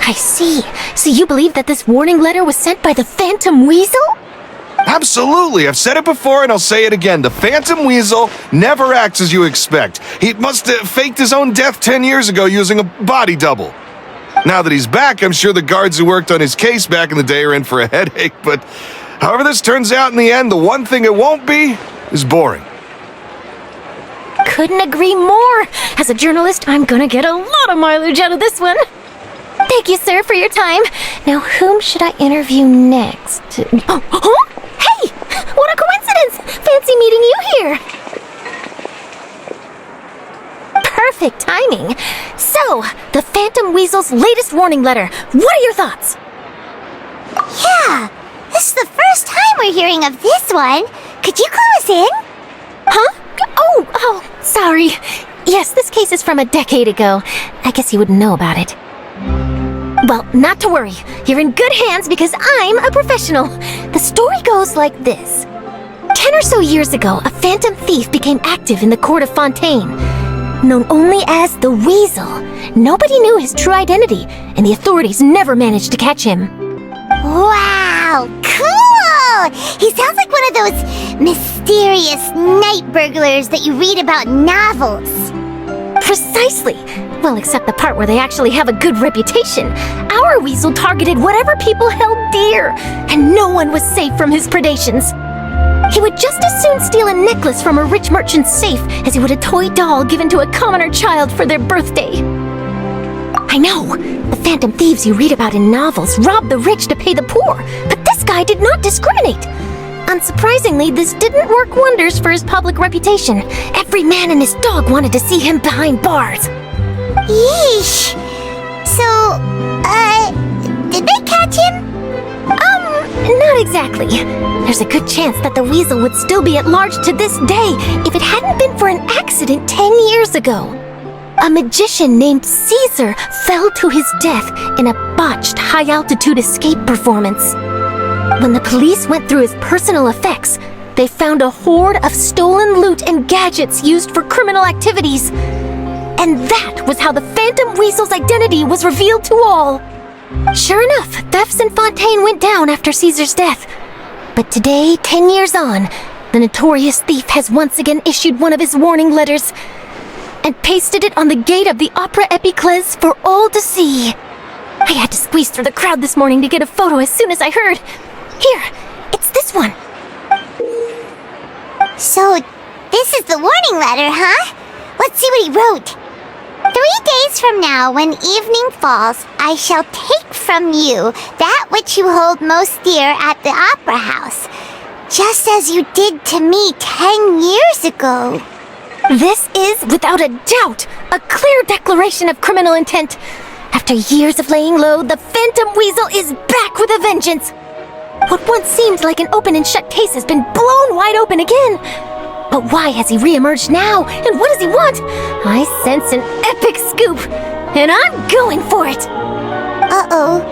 I see. So you believe that this warning letter was sent by the Phantom Weasel? Absolutely. I've said it before and I'll say it again. The Phantom Weasel never acts as you expect. He must have faked his own death 10 years ago using a body double. Now that he's back, I'm sure the guards who worked on his case back in the day are in for a headache, but however this turns out in the end, the one thing it won't be is boring. Couldn't agree more. As a journalist, I'm gonna get a lot of mileage out of this one. Thank you, sir, for your time. Now, whom should I interview next? Oh, hey! What a coincidence! Fancy meeting you here. Perfect timing. So, the Phantom Weasel's latest warning letter. What are your thoughts? Yeah, this is the first time we're hearing of this one. Could you clue us in? Huh? Oh, sorry. Yes, this case is from a decade ago. I guess you wouldn't know about it. Well, not to worry. You're in good hands because I'm a professional. The story goes like this. 10 or so years ago, a phantom thief became active in the court of Fontaine. Known only as the Weasel, nobody knew his true identity, and the authorities never managed to catch him. Wow, cool! He sounds like one of those mysterious night burglars that you read about in novels. Precisely. Well, except the part where they actually have a good reputation. Our Weasel targeted whatever people held dear, and no one was safe from his predations. He would just as soon steal a necklace from a rich merchant's safe as he would a toy doll given to a commoner child for their birthday. I know, the phantom thieves you read about in novels rob the rich to pay the poor, but this guy did not discriminate. Unsurprisingly, this didn't work wonders for his public reputation. Every man and his dog wanted to see him behind bars. Yeesh. So, did they catch him? Not exactly. There's a good chance that the Weasel would still be at large to this day if it hadn't been for an accident 10 years ago. A magician named Caesar fell to his death in a botched high-altitude escape performance. When the police went through his personal effects, they found a hoard of stolen loot and gadgets used for criminal activities. And that was how the Phantom Weasel's identity was revealed to all. Sure enough, thefts in Fontaine went down after Caesar's death. But today, 10 years on, the notorious thief has once again issued one of his warning letters and pasted it on the gate of the Opera Epiclese for all to see. I had to squeeze through the crowd this morning to get a photo as soon as I heard. Here, it's this one. So, this is the warning letter, huh? Let's see what he wrote. 3 days from now, when evening falls, I shall take from you that which you hold most dear at the Opera House, just as you did to me 10 years ago. This is, without a doubt, a clear declaration of criminal intent. After years of laying low, the Phantom Weasel is back with a vengeance. What once seemed like an open and shut case has been blown wide open again. But why has he re-emerged now? And what does he want? I sense an epic scoop, and I'm going for it. Uh-oh.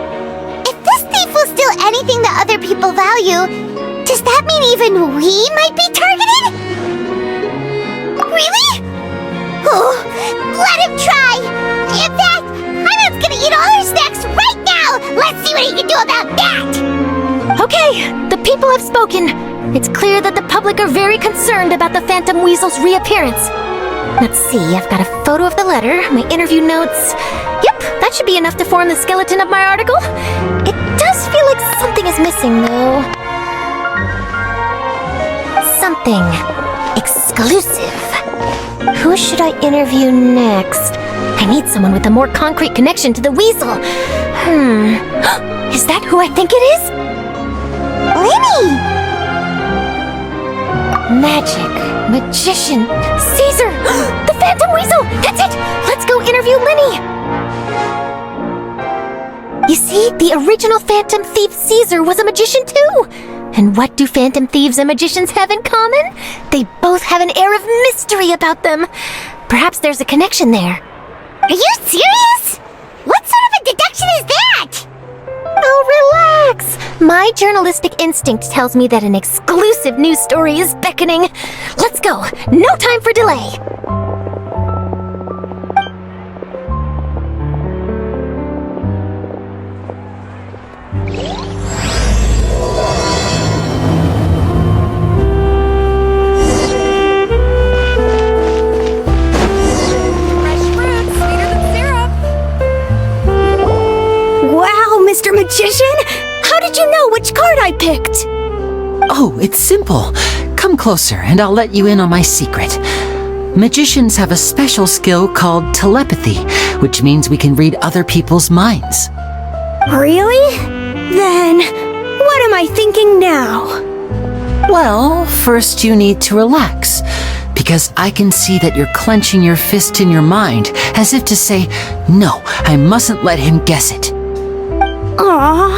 If this thief will steal anything that other people value, does that mean even we might be targeted? Really? Oh, let him try. In fact, I'm gonna eat all our snacks right now. Let's see what he can do about that. Okay, the people have spoken. It's clear that the public are very concerned about the Phantom Weasel's reappearance. Let's see, I've got a photo of the letter, my interview notes. Yep, that should be enough to form the skeleton of my article. It does feel like something is missing, though. Something exclusive. Who should I interview next? I need someone with a more concrete connection to the Weasel. Is that who I think it is? Lyney! Magic, magician, Caesar, the Phantom Weasel! That's it! Let's go interview Lyney! You see, the original Phantom Thief Caesar was a magician too! And what do Phantom Thieves and magicians have in common? They both have an air of mystery about them. Perhaps there's a connection there. Are you serious? What sort of a deduction is that? Oh, relax! My journalistic instinct tells me that an exclusive news story is beckoning. Let's go! No time for delay! Mr. Magician! How did you know which card I picked? Oh, it's simple. Come closer and I'll let you in on my secret. Magicians have a special skill called telepathy, which means we can read other people's minds. Really? Then, what am I thinking now? Well, first you need to relax, because I can see that you're clenching your fist in your mind, as if to say, no, I mustn't let him guess it. Aww.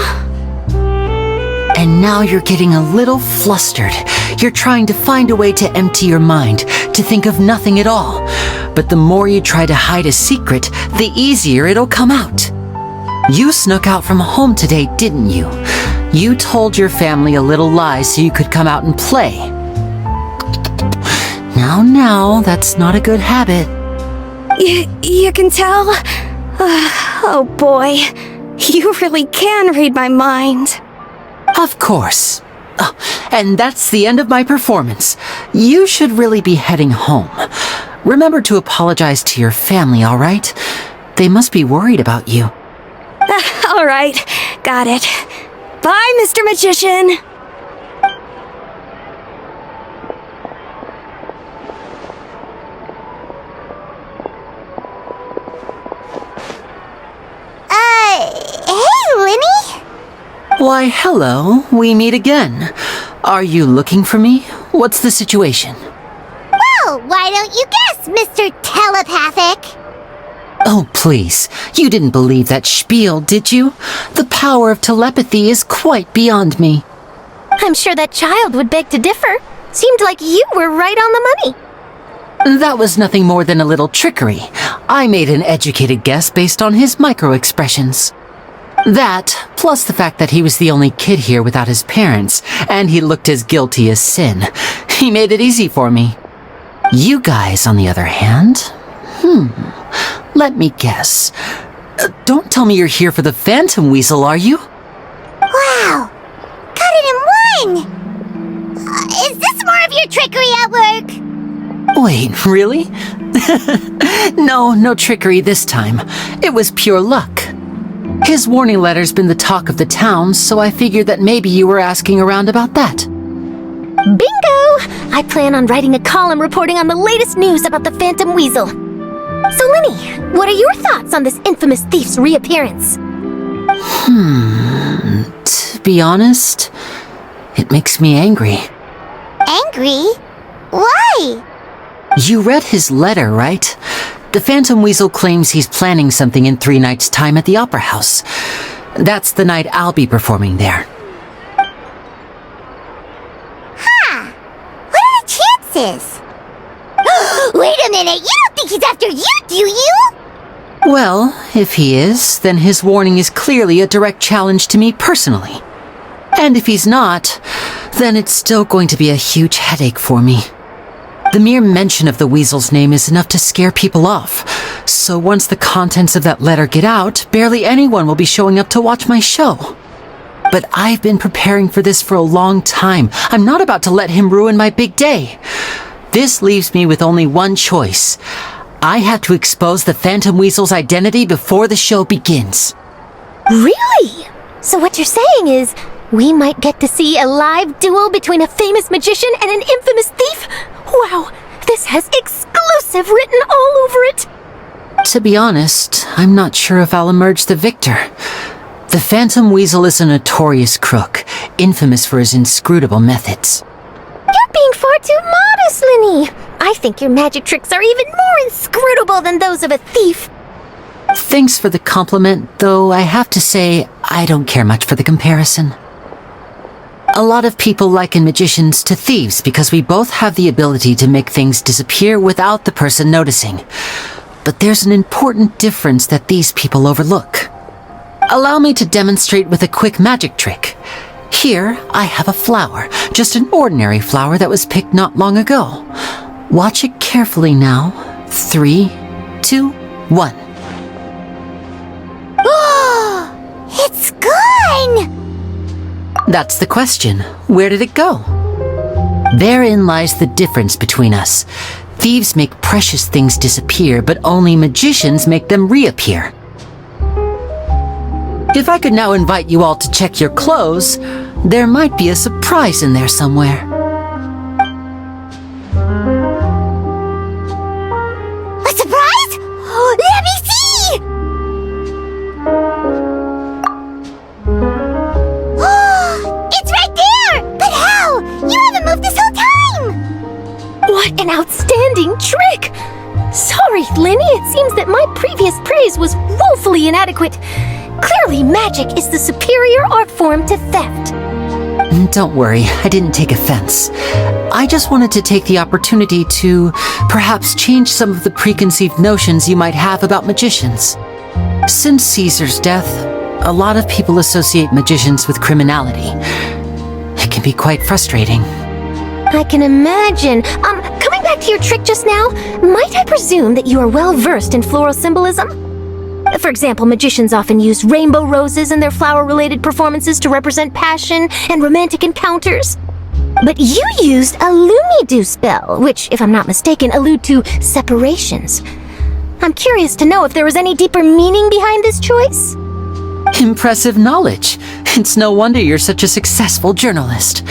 And now you're getting a little flustered. You're trying to find a way to empty your mind, to think of nothing at all. But the more you try to hide a secret, the easier it'll come out. You snuck out from home today, didn't you? You told your family a little lie so you could come out and play. Now, that's not a good habit. You can tell? Oh boy, you really can read my mind. Of course. Oh, and that's the end of my performance. You should really be heading home. Remember to apologize to your family, all right? They must be worried about you. All right, got it. Bye, Mr. Magician. Hey, Lyney? Why, hello. We meet again. Are you looking for me? What's the situation? Well, why don't you guess, Mr. Telepathic? Oh, please. You didn't believe that spiel, did you? The power of telepathy is quite beyond me. I'm sure that child would beg to differ. Seemed like you were right on the money. That was nothing more than a little trickery. I made an educated guess based on his micro-expressions. That, plus the fact that he was the only kid here without his parents, and he looked as guilty as sin. He made it easy for me. You guys, on the other hand... Let me guess. Don't tell me you're here for the Phantom Weasel, are you? Wow! Got it in one! Is this more of your trickery at work? Wait, really? No trickery this time. It was pure luck. His warning letter's been the talk of the town, so I figured that maybe you were asking around about that. Bingo! I plan on writing a column reporting on the latest news about the Phantom Weasel. So, Lyney, what are your thoughts on this infamous thief's reappearance? To be honest, it makes me angry. Angry? Why? You read his letter, right? The Phantom Weasel claims he's planning something in 3 nights' time at the Opera House. That's the night I'll be performing there. What are the chances? Wait a minute, you don't think he's after you, do you? Well, if he is, then his warning is clearly a direct challenge to me personally. And if he's not, then it's still going to be a huge headache for me. The mere mention of the Weasel's name is enough to scare people off. So once the contents of that letter get out, barely anyone will be showing up to watch my show. But I've been preparing for this for a long time. I'm not about to let him ruin my big day. This leaves me with only one choice. I have to expose the Phantom Weasel's identity before the show begins. Really? So what you're saying is, we might get to see a live duel between a famous magician and an infamous thief? Wow, this has exclusive written all over it! To be honest, I'm not sure if I'll emerge the victor. The Phantom Weasel is a notorious crook, infamous for his inscrutable methods. You're being far too modest, Lyney. I think your magic tricks are even more inscrutable than those of a thief. Thanks for the compliment, though I have to say I don't care much for the comparison. A lot of people liken magicians to thieves because we both have the ability to make things disappear without the person noticing. But there's an important difference that these people overlook. Allow me to demonstrate with a quick magic trick. Here, I have a flower, just an ordinary flower that was picked not long ago. Watch it carefully now. 3, 2, 1. Oh, it's gone! That's the question. Where did it go? Therein lies the difference between us. Thieves make precious things disappear, but only magicians make them reappear. If I could now invite you all to check your clothes, there might be a surprise in there somewhere. A surprise? Let me see! It's right there! But how? You haven't moved this whole time! What an outstanding trick! Sorry, Lyney, it seems that my previous praise was woefully inadequate. Clearly, magic is the superior art form to theft. Don't worry, I didn't take offense. I just wanted to take the opportunity to perhaps change some of the preconceived notions you might have about magicians. Since Caesar's death, a lot of people associate magicians with criminality. It can be quite frustrating. I can imagine. Coming back to your trick just now, might I presume that you are well versed in floral symbolism? For example, magicians often use rainbow roses in their flower-related performances to represent passion and romantic encounters. But you used a Lumidu spell, which, if I'm not mistaken, allude to separations. I'm curious to know if there was any deeper meaning behind this choice? Impressive knowledge. It's no wonder you're such a successful journalist.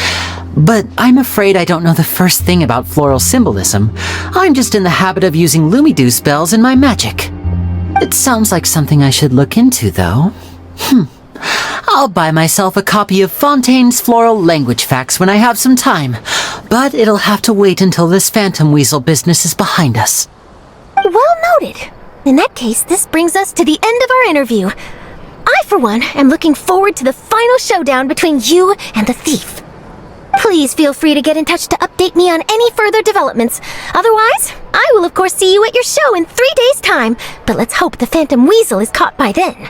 But I'm afraid I don't know the first thing about floral symbolism. I'm just in the habit of using Lumidu spells in my magic. It sounds like something I should look into, though. I'll buy myself a copy of Fontaine's Floral Language Facts when I have some time, but it'll have to wait until this phantom weasel business is behind us. Well noted. In that case, this brings us to the end of our interview. I, for one, am looking forward to the final showdown between you and the thief. Please feel free to get in touch to update me on any further developments. Otherwise, I will of course see you at your show in 3 days' time, but let's hope the Phantom Weasel is caught by then.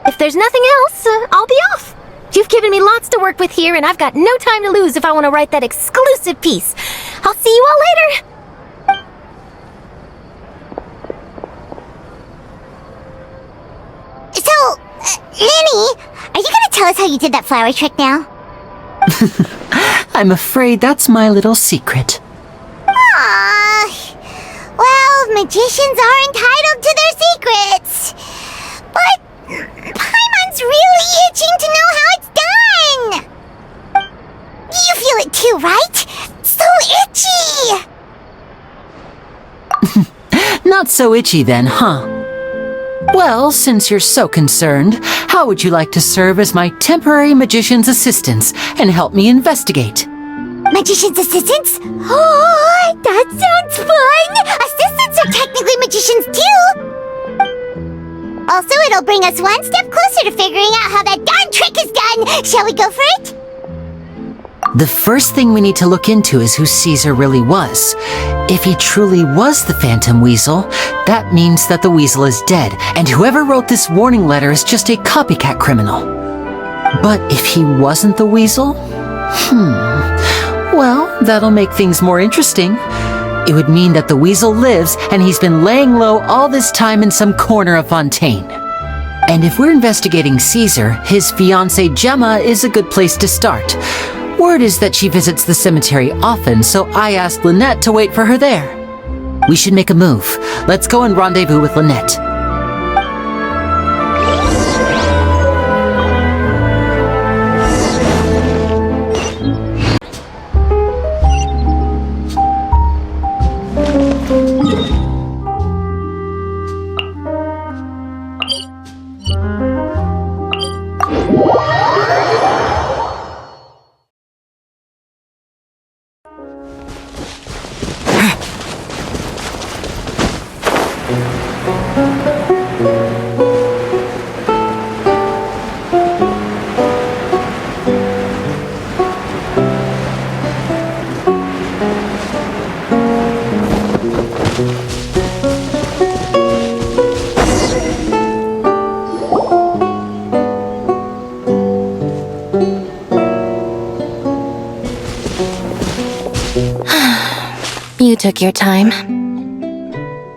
If there's nothing else, I'll be off. You've given me lots to work with here, and I've got no time to lose if I want to write that exclusive piece. I'll see you all later. So, Lyney, are you gonna tell us how you did that flower trick now? I'm afraid that's my little secret. Well, magicians are entitled to their secrets. But Paimon's really itching to know how it's done. You feel it too, right? So itchy! Not so itchy then, huh? Well, since you're so concerned, how would you like to serve as my temporary magician's assistants and help me investigate? Magician's assistants? Oh, that sounds fun! Assistants are technically magicians too! Also, it'll bring us one step closer to figuring out how that darn trick is done! Shall we go for it? The first thing we need to look into is who Caesar really was. If he truly was the Phantom Weasel, that means that the weasel is dead, and whoever wrote this warning letter is just a copycat criminal. But if he wasn't the weasel? Well, that'll make things more interesting. It would mean that the weasel lives, and he's been laying low all this time in some corner of Fontaine. And if we're investigating Caesar, his fiancée Gemma is a good place to start. Word is that she visits the cemetery often, so I asked Lynette to wait for her there. We should make a move. Let's go and rendezvous with Lynette. You took your time.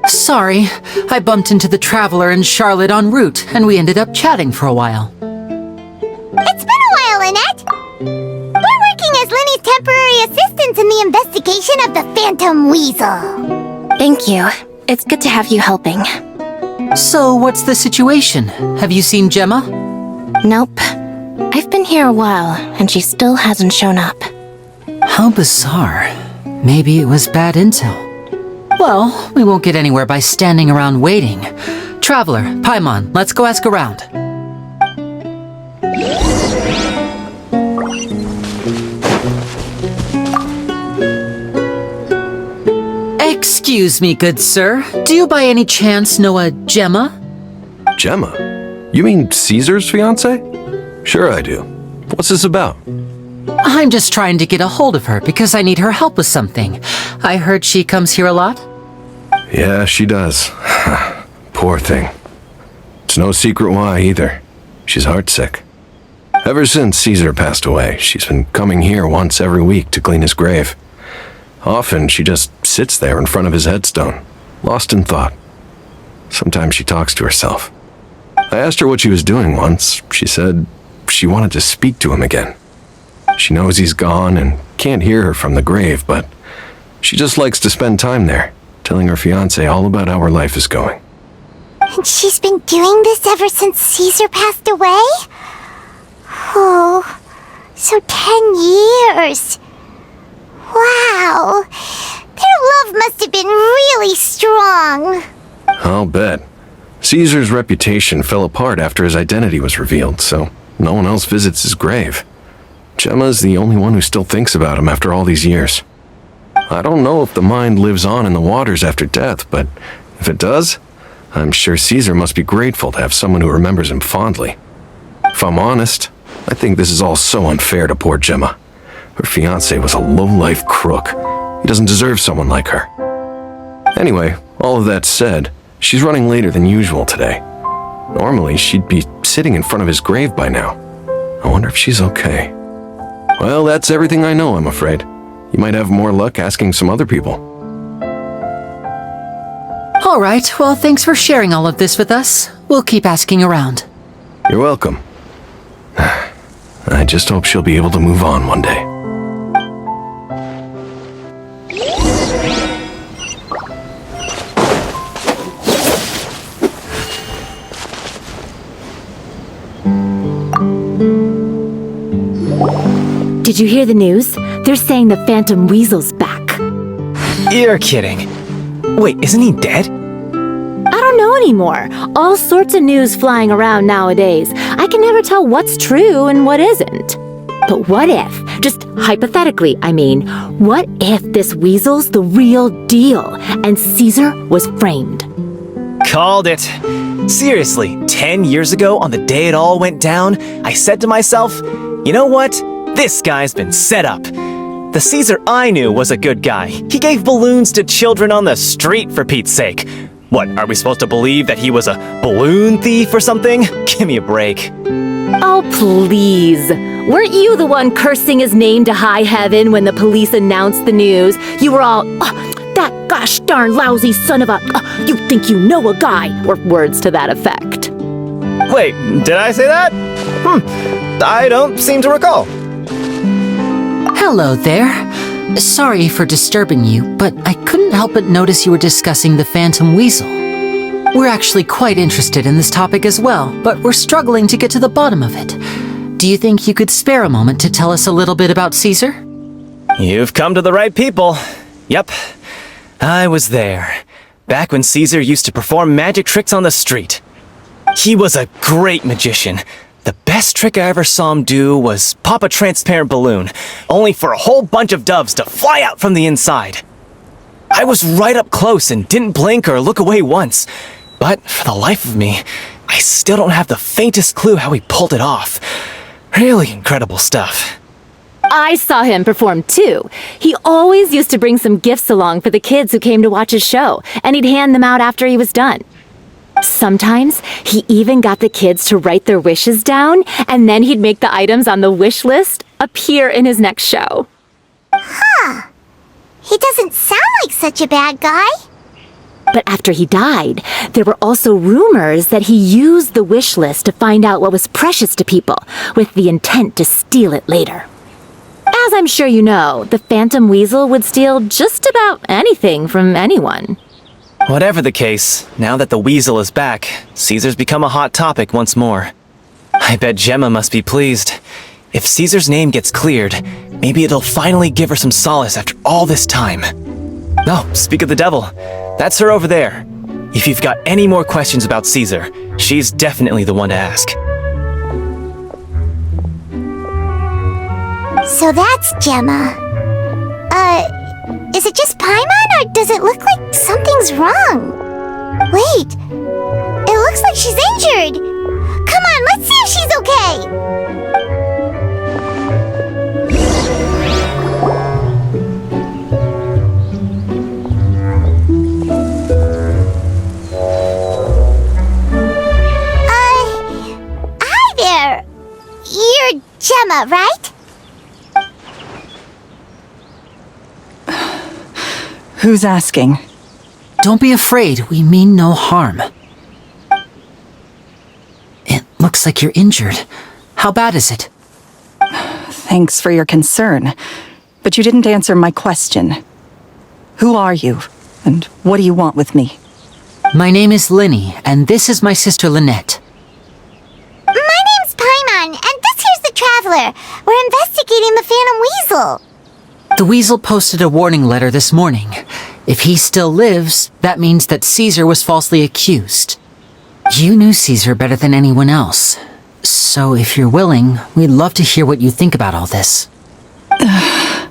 Sorry, I bumped into the Traveler and Charlotte en route, and we ended up chatting for a while. It's been a while, Lynette! We're working as Lyney's temporary assistants in the investigation of the Phantom Weasel. Thank you. It's good to have you helping. So, what's the situation? Have you seen Gemma? Nope. I've been here a while, and she still hasn't shown up. How bizarre. Maybe it was bad intel. Well, we won't get anywhere by standing around waiting. Traveler, Paimon, let's go ask around. Excuse me, good sir. Do you by any chance know a Gemma? Gemma? You mean Caesar's fiancé? Sure I do. What's this about? I'm just trying to get a hold of her because I need her help with something. I heard she comes here a lot. Yeah, she does. Poor thing. It's no secret why either. She's heartsick. Ever since Caesar passed away, she's been coming here once every week to clean his grave. Often she just sits there in front of his headstone, lost in thought. Sometimes she talks to herself. I asked her what she was doing once. She said she wanted to speak to him again. She knows he's gone and can't hear her from the grave, but she just likes to spend time there, telling her fiancé all about how her life is going. And she's been doing this ever since Caesar passed away? Oh, so 10 years. Wow. Their love must have been really strong. I'll bet. Caesar's reputation fell apart after his identity was revealed, so no one else visits his grave. Gemma's the only one who still thinks about him after all these years. I don't know if the mind lives on in the waters after death, but if it does, I'm sure Caesar must be grateful to have someone who remembers him fondly. If I'm honest, I think this is all so unfair to poor Gemma. Her fiancé was a low-life crook. He doesn't deserve someone like her. Anyway, all of that said, she's running later than usual today. Normally, she'd be sitting in front of his grave by now. I wonder if she's okay. Well, that's everything I know, I'm afraid. You might have more luck asking some other people. All right, well, thanks for sharing all of this with us. We'll keep asking around. You're welcome. I just hope she'll be able to move on one day. Did you hear the news? They're saying the Phantom Weasel's back. You're kidding. Wait, isn't he dead? I don't know anymore. All sorts of news flying around nowadays. I can never tell what's true and what isn't. But what if, just hypothetically, I mean, what if this weasel's the real deal and Caesar was framed? Called it. Seriously, 10 years ago, on the day it all went down, I said to myself, you know what? This guy's been set up. The Caesar I knew was a good guy. He gave balloons to children on the street, for Pete's sake. What, are we supposed to believe that he was a balloon thief or something? Give me a break. Oh, please. Weren't you the one cursing his name to high heaven when the police announced the news? You were all, that gosh darn lousy son of a, you think you know a guy, or words to that effect. Wait, did I say that? I don't seem to recall. Hello there. Sorry for disturbing you, but I couldn't help but notice you were discussing the Phantom Weasel. We're actually quite interested in this topic as well, but we're struggling to get to the bottom of it. Do you think you could spare a moment to tell us a little bit about Caesar? You've come to the right people. Yep, I was there. Back when Caesar used to perform magic tricks on the street. He was a great magician. The best trick I ever saw him do was pop a transparent balloon, only for a whole bunch of doves to fly out from the inside. I was right up close and didn't blink or look away once. But for the life of me, I still don't have the faintest clue how he pulled it off. Really incredible stuff. I saw him perform too. He always used to bring some gifts along for the kids who came to watch his show, and he'd hand them out after he was done. Sometimes he even got the kids to write their wishes down, and then he'd make the items on the wish list appear in his next show. He doesn't sound like such a bad guy. But after he died, there were also rumors that he used the wish list to find out what was precious to people, with the intent to steal it later. As I'm sure you know, the Phantom Weasel would steal just about anything from anyone. Whatever the case, now that the weasel is back, Caesar's become a hot topic once more. I bet Gemma must be pleased. If Caesar's name gets cleared, maybe it'll finally give her some solace after all this time. Oh, speak of the devil. That's her over there. If you've got any more questions about Caesar, she's definitely the one to ask. So that's Gemma. Is it just Paimon, or does it look like something's wrong? Wait, it looks like she's injured. Come on, let's see if she's okay. Hi there. You're Gemma, right? Who's asking? Don't be afraid, we mean no harm. It looks like you're injured. How bad is it? Thanks for your concern, but you didn't answer my question. Who are you, and what do you want with me? My name is Lyney, and this is my sister Lynette. My name's Paimon, and this here's the Traveler. We're investigating the Phantom Weasel. The Weasel posted a warning letter this morning. If he still lives, that means that Caesar was falsely accused. You knew Caesar better than anyone else. So if you're willing, we'd love to hear what you think about all this. I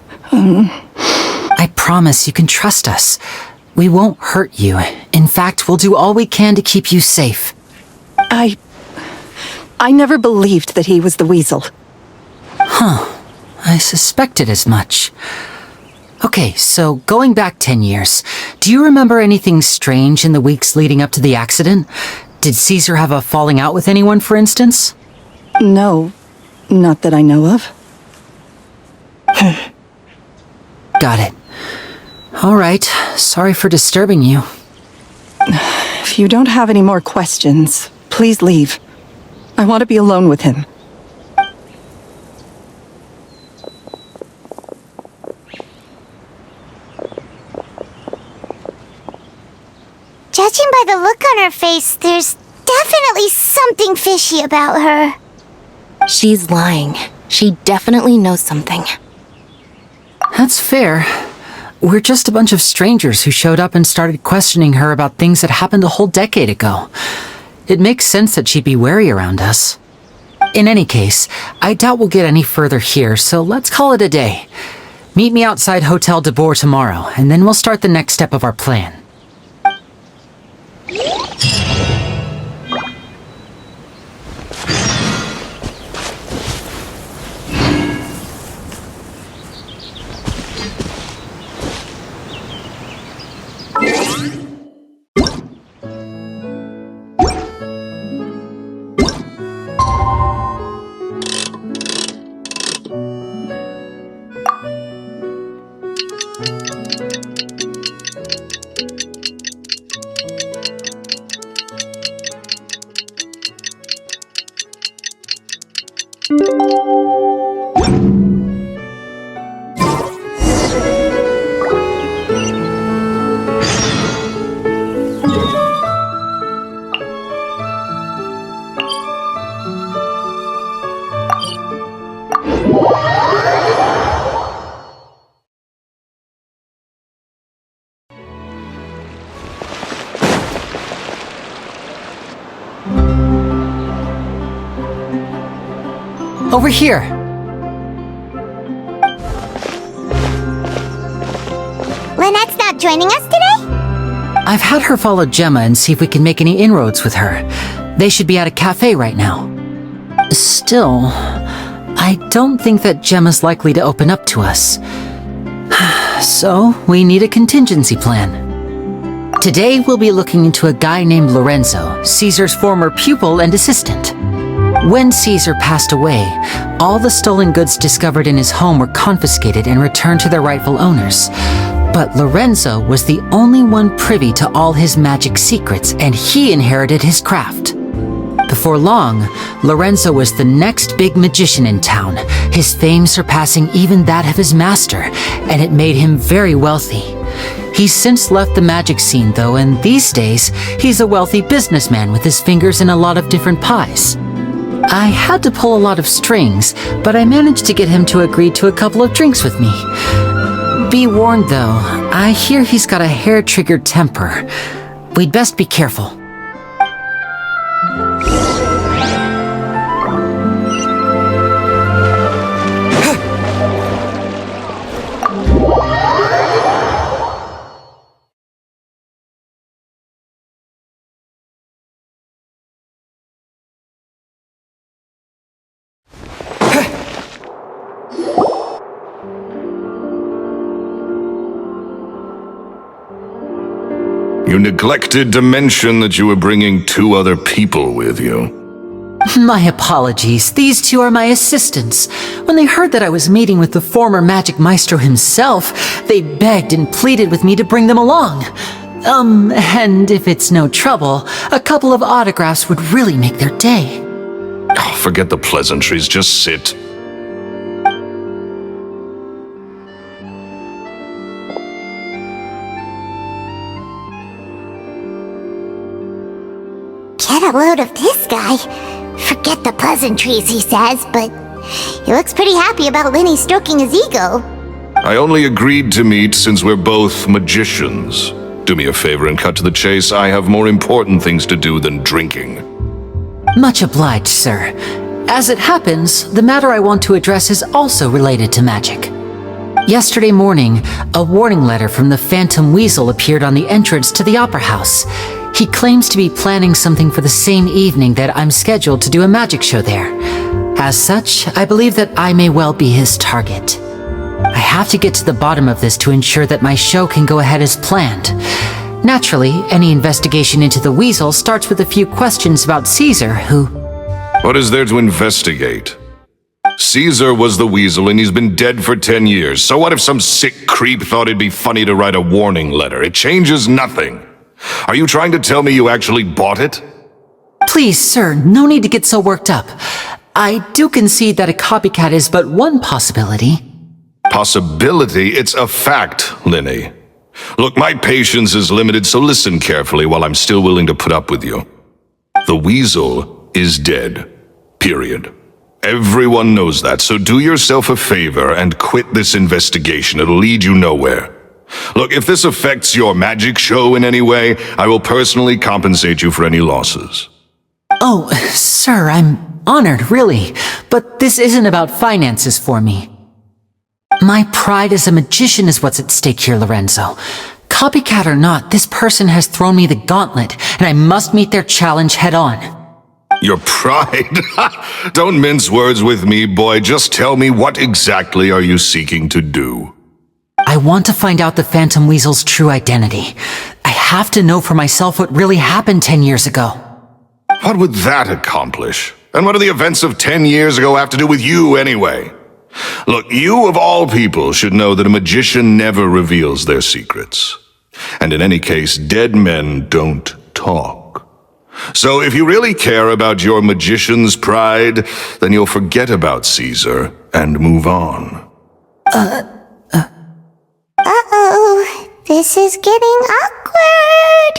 promise you can trust us. We won't hurt you. In fact, we'll do all we can to keep you safe. I never believed that he was the Weasel. I suspected as much. Okay, so going back 10 years, do you remember anything strange in the weeks leading up to the accident? Did Caesar have a falling out with anyone, for instance? No, not that I know of. Got it. All right, sorry for disturbing you. If you don't have any more questions, please leave. I want to be alone with him. Judging by the look on her face, there's definitely something fishy about her. She's lying. She definitely knows something. That's fair. We're just a bunch of strangers who showed up and started questioning her about things that happened a whole decade ago. It makes sense that she'd be wary around us. In any case, I doubt we'll get any further here, so let's call it a day. Meet me outside Hotel de Boer tomorrow, and then we'll start the next step of our plan. Over here! Lynette's not joining us today? I've had her follow Gemma and see if we can make any inroads with her. They should be at a cafe right now. Still, I don't think that Gemma's likely to open up to us. So, we need a contingency plan. Today, we'll be looking into a guy named Lorenzo, Caesar's former pupil and assistant. When Caesar passed away, all the stolen goods discovered in his home were confiscated and returned to their rightful owners. But Lorenzo was the only one privy to all his magic secrets, and he inherited his craft. Before long, Lorenzo was the next big magician in town, his fame surpassing even that of his master, and it made him very wealthy. He's since left the magic scene, though, and these days, he's a wealthy businessman with his fingers in a lot of different pies. I had to pull a lot of strings, but I managed to get him to agree to a couple of drinks with me. Be warned, though, I hear he's got a hair-triggered temper. We'd best be careful. You neglected to mention that you were bringing 2 other people with you. My apologies. These 2 are my assistants. When they heard that I was meeting with the former magic maestro himself, they begged and pleaded with me to bring them along. And if it's no trouble, a couple of autographs would really make their day. Oh, forget the pleasantries, just sit. Get a load of this guy. Forget the pleasantries, he says, but he looks pretty happy about Lyney stroking his ego. I only agreed to meet since we're both magicians. Do me a favor and cut to the chase. I have more important things to do than drinking. Much obliged, sir. As it happens, the matter I want to address is also related to magic. Yesterday morning, a warning letter from the Phantom Weasel appeared on the entrance to the Opera House. He claims to be planning something for the same evening that I'm scheduled to do a magic show there. As such, I believe that I may well be his target. I have to get to the bottom of this to ensure that my show can go ahead as planned. Naturally, any investigation into the Weasel starts with a few questions about Caesar, who... What is there to investigate? Caesar was the Weasel and he's been dead for 10 years. So what if some sick creep thought it'd be funny to write a warning letter? It changes nothing. Are you trying to tell me you actually bought it? Please, sir, no need to get so worked up. I do concede that a copycat is but one possibility. Possibility? It's a fact, Lyney. Look, my patience is limited, so listen carefully while I'm still willing to put up with you. The Weasel is dead. Period. Everyone knows that, so do yourself a favor and quit this investigation. It'll lead you nowhere. Look, if this affects your magic show in any way, I will personally compensate you for any losses. Oh, sir, I'm honored, really. But this isn't about finances for me. My pride as a magician is what's at stake here, Lorenzo. Copycat or not, this person has thrown me the gauntlet, and I must meet their challenge head on. Your pride? Don't mince words with me, boy. Just tell me, what exactly are you seeking to do? I want to find out the Phantom Weasel's true identity. I have to know for myself what really happened 10 years ago. What would that accomplish? And what do the events of 10 years ago have to do with you, anyway? Look, you of all people should know that a magician never reveals their secrets. And in any case, dead men don't talk. So if you really care about your magician's pride, then you'll forget about Caesar and move on. Uh-oh, this is getting awkward.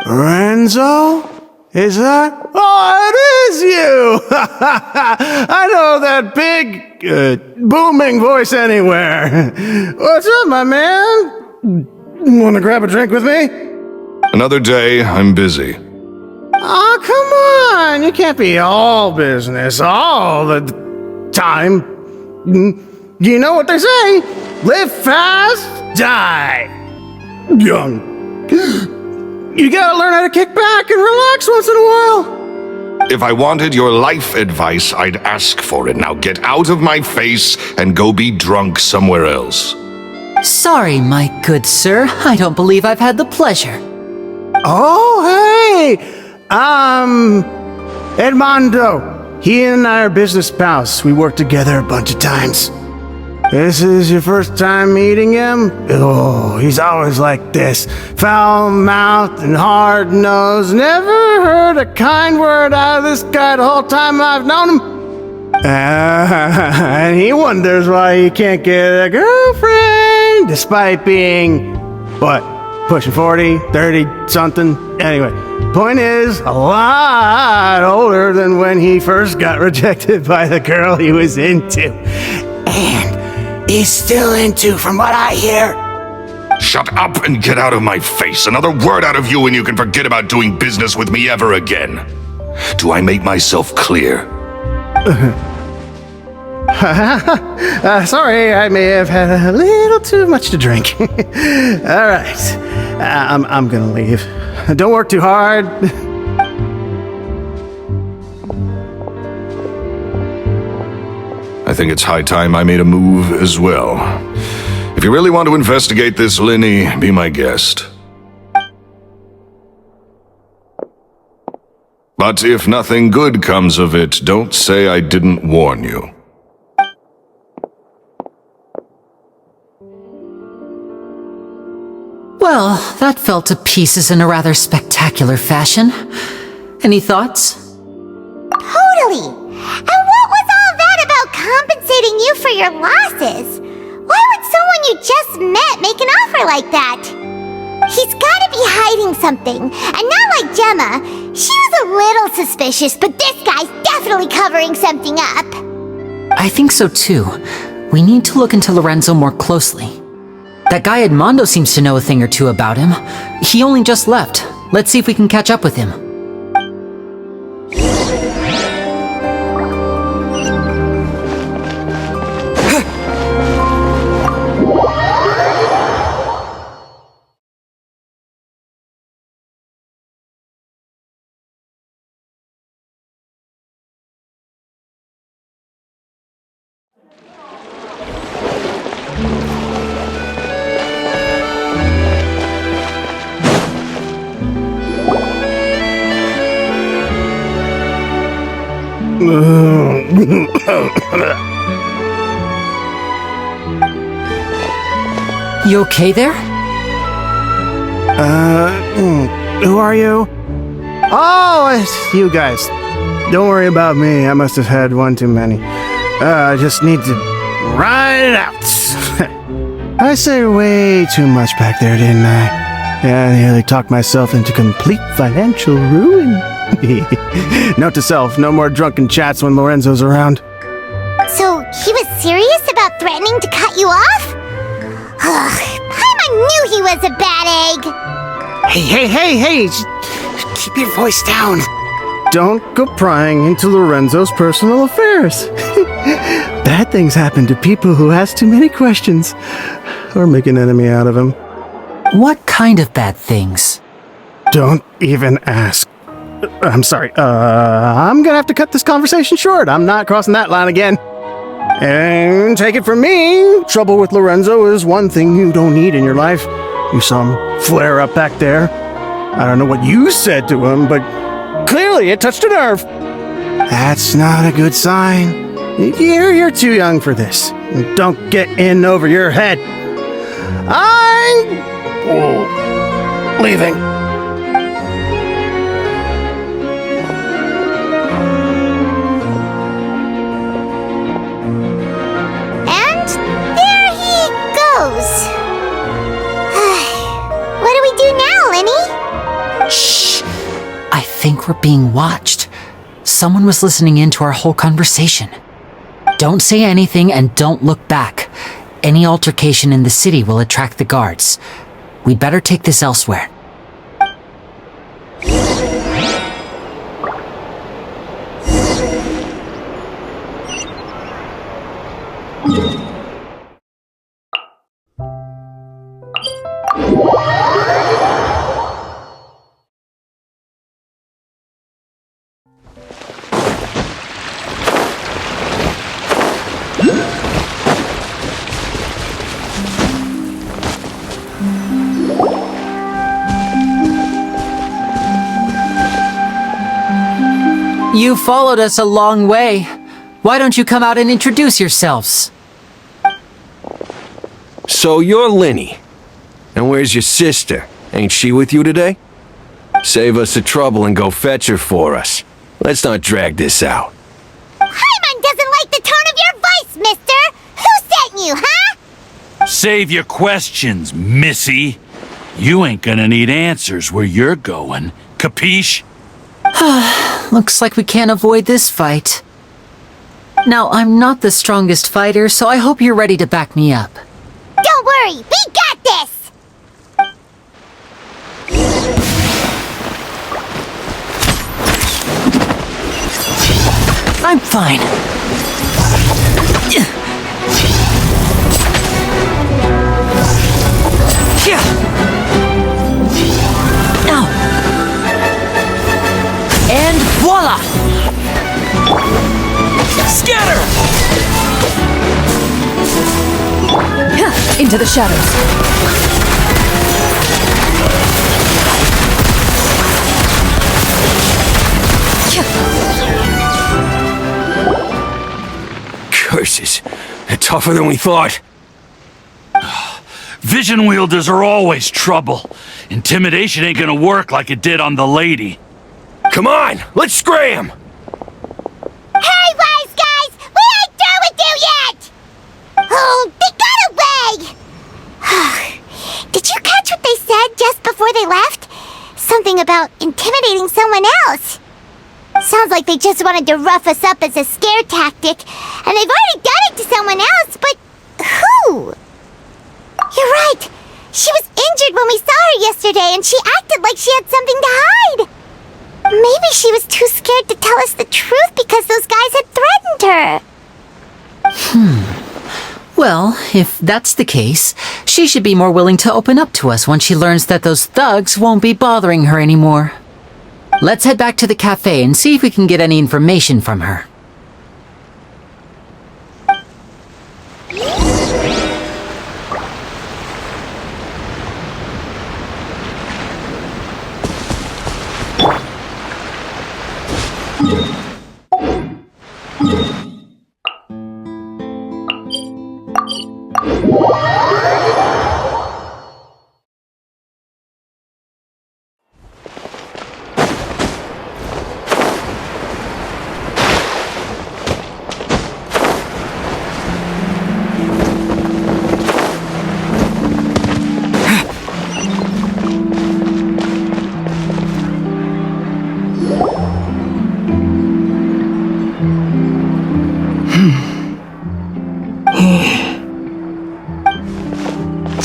Lorenzo? Is that? Oh, it is you! I know that big, booming voice anywhere. What's up, my man? Want to grab a drink with me? Another day, I'm busy. Oh, come on! You can't be all business all the time. You know what they say? Live fast, die young. You gotta learn how to kick back and relax once in a while. If I wanted your life advice, I'd ask for it. Now get out of my face and go be drunk somewhere else. Sorry, my good sir. I don't believe I've had the pleasure. Oh, hey! Edmondo. He and I are business pals. We worked together a bunch of times. This is your first time meeting him? Oh, he's always like this. Foul-mouthed and hard-nosed. Never heard a kind word out of this guy the whole time I've known him. And he wonders why he can't get a girlfriend, despite being What? Pushing 40, 30, something? Anyway, point is, a lot older than when he first got rejected by the girl he was into. And he's still into, from what I hear. Shut up and get out of my face. Another word out of you and you can forget about doing business with me ever again. Do I make myself clear? Sorry, I may have had a little too much to drink. All right, I'm gonna leave. Don't work too hard. I think it's high time I made a move as well. If you really want to investigate this, Lyney, be my guest. But if nothing good comes of it, don't say I didn't warn you. Well, that fell to pieces in a rather spectacular fashion. Any thoughts? Totally. And what was all that about compensating you for your losses? Why would someone you just met make an offer like that? He's gotta be hiding something. And not like Gemma. She was a little suspicious, but this guy's definitely covering something up. I think so too. We need to look into Lorenzo more closely. That guy Edmondo seems to know a thing or two about him. He only just left. Let's see if we can catch up with him. You okay there? Who are you? Oh, it's you guys. Don't worry about me. I must have had one too many. I just need to ride it out. I said way too much back there, didn't I? Yeah, I nearly talked myself into complete financial ruin. Note to self, no more drunken chats when Lorenzo's around. So, he was serious about threatening to cut you off? Ugh, Paimon knew he was a bad egg! Hey, keep your voice down. Don't go prying into Lorenzo's personal affairs. Bad things happen to people who ask too many questions, or make an enemy out of him. What kind of bad things? Don't even ask. I'm sorry, I'm gonna have to cut this conversation short. I'm not crossing that line again. And take it from me, trouble with Lorenzo is one thing you don't need in your life. You saw him flare up back there. I don't know what you said to him, but clearly it touched a nerve. That's not a good sign. You're too young for this. Don't get in over your head. I'm leaving. And there he goes. What do we do now, Lyney? Shh! I think we're being watched. Someone was listening in to our whole conversation. Don't say anything and don't look back. Any altercation in the city will attract the guards. We'd better take this elsewhere. You followed us a long way. Why don't you come out and introduce yourselves? So you're Lyney. And where's your sister? Ain't she with you today? Save us the trouble and go fetch her for us. Let's not drag this out. Paimon doesn't like the tone of your voice, mister! Who sent you, huh? Save your questions, missy. You ain't gonna need answers where you're going. Capiche? Looks like we can't avoid this fight. Now, I'm not the strongest fighter, so I hope you're ready to back me up. Don't worry, we got this! I'm fine. Ow. And voila! Scatter! Into the shadows. Curses. They're tougher than we thought. Vision wielders are always trouble. Intimidation ain't gonna work like it did on the lady. Come on, let's scram! Hurry, wise guys! We ain't through with you yet! Oh, they got away! Did you catch what they said just before they left? Something about intimidating someone else. Sounds like they just wanted to rough us up as a scare tactic, and they've already done it to someone else, but who? You're right. She was injured when we saw her yesterday, and she acted like she had something to hide. Maybe she was too scared to tell us the truth because those guys had threatened her. Well, if that's the case, she should be more willing to open up to us once she learns that those thugs won't be bothering her anymore. Let's head back to the cafe and see if we can get any information from her.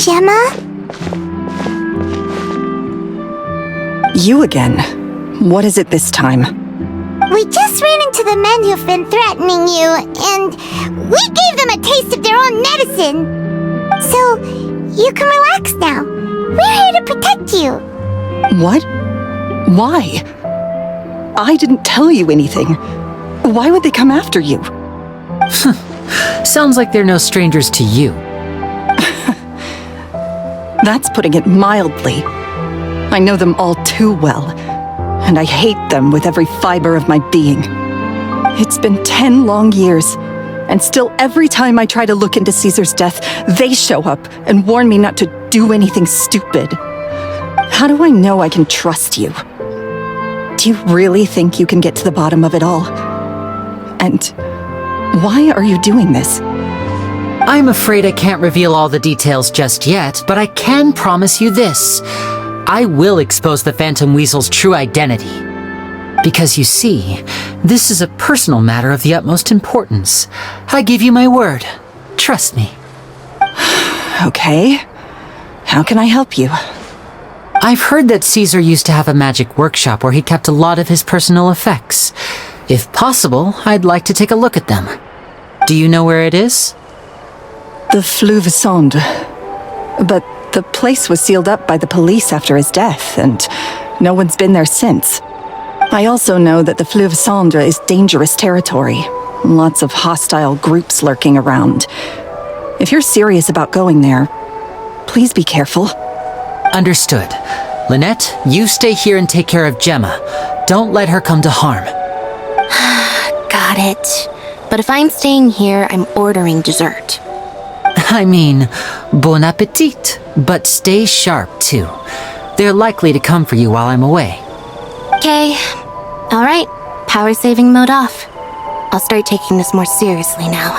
Gemma? You again. What is it this time? We just ran into the men who've been threatening you, and we gave them a taste of their own medicine. So, you can relax now. We're here to protect you. What? Why? I didn't tell you anything. Why would they come after you? Sounds like they're no strangers to you. That's putting it mildly. I know them all too well, and I hate them with every fiber of my being. It's been 10 long years, and still every time I try to look into Caesar's death, they show up and warn me not to do anything stupid. How do I know I can trust you? Do you really think you can get to the bottom of it all? And why are you doing this? I'm afraid I can't reveal all the details just yet, but I can promise you this. I will expose the Phantom Weasel's true identity. Because you see, this is a personal matter of the utmost importance. I give you my word. Trust me. Okay. How can I help you? I've heard that Caesar used to have a magic workshop where he kept a lot of his personal effects. If possible, I'd like to take a look at them. Do you know where it is? The Fleuve Sonde. But the place was sealed up by the police after his death, and no one's been there since. I also know that the Fleuve Sonde is dangerous territory. Lots of hostile groups lurking around. If you're serious about going there, please be careful. Understood. Lynette, you stay here and take care of Gemma. Don't let her come to harm. Got it. But if I'm staying here, I'm ordering dessert. I mean, bon appetit, but stay sharp too. They're likely to come for you while I'm away. Okay. Alright, power saving mode off. I'll start taking this more seriously now.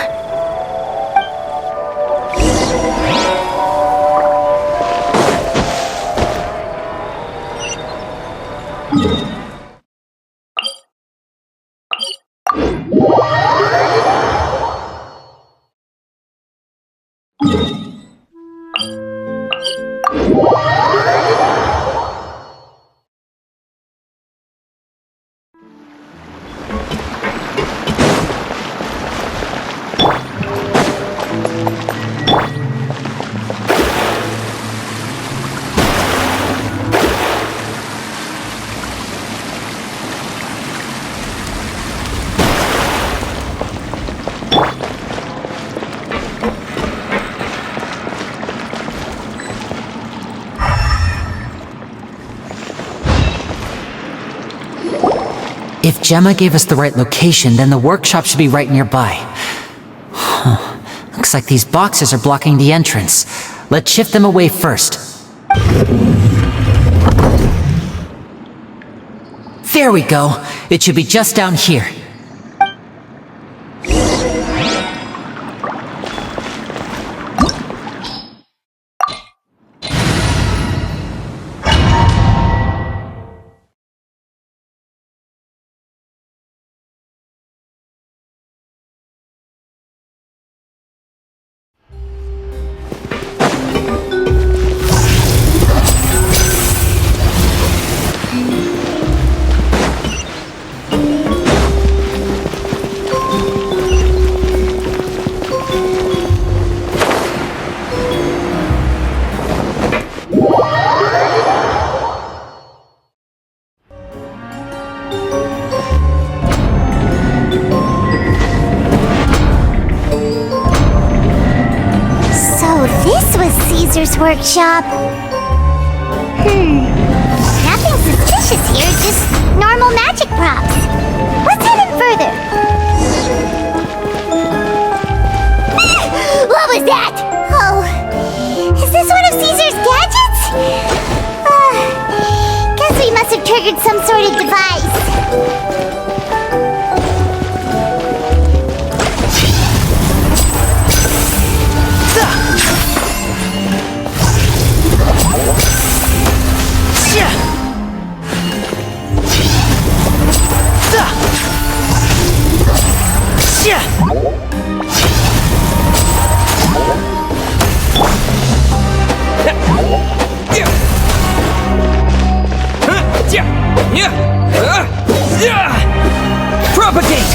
If Gemma gave us the right location, then the workshop should be right nearby. Looks like these boxes are blocking the entrance. Let's shift them away first. There we go. It should be just down here. Caesar's workshop. Nothing suspicious here, just normal magic props. Let's head in further. What was that? Oh, is this one of Caesar's gadgets? Guess we must have triggered some sort of device. Propagate!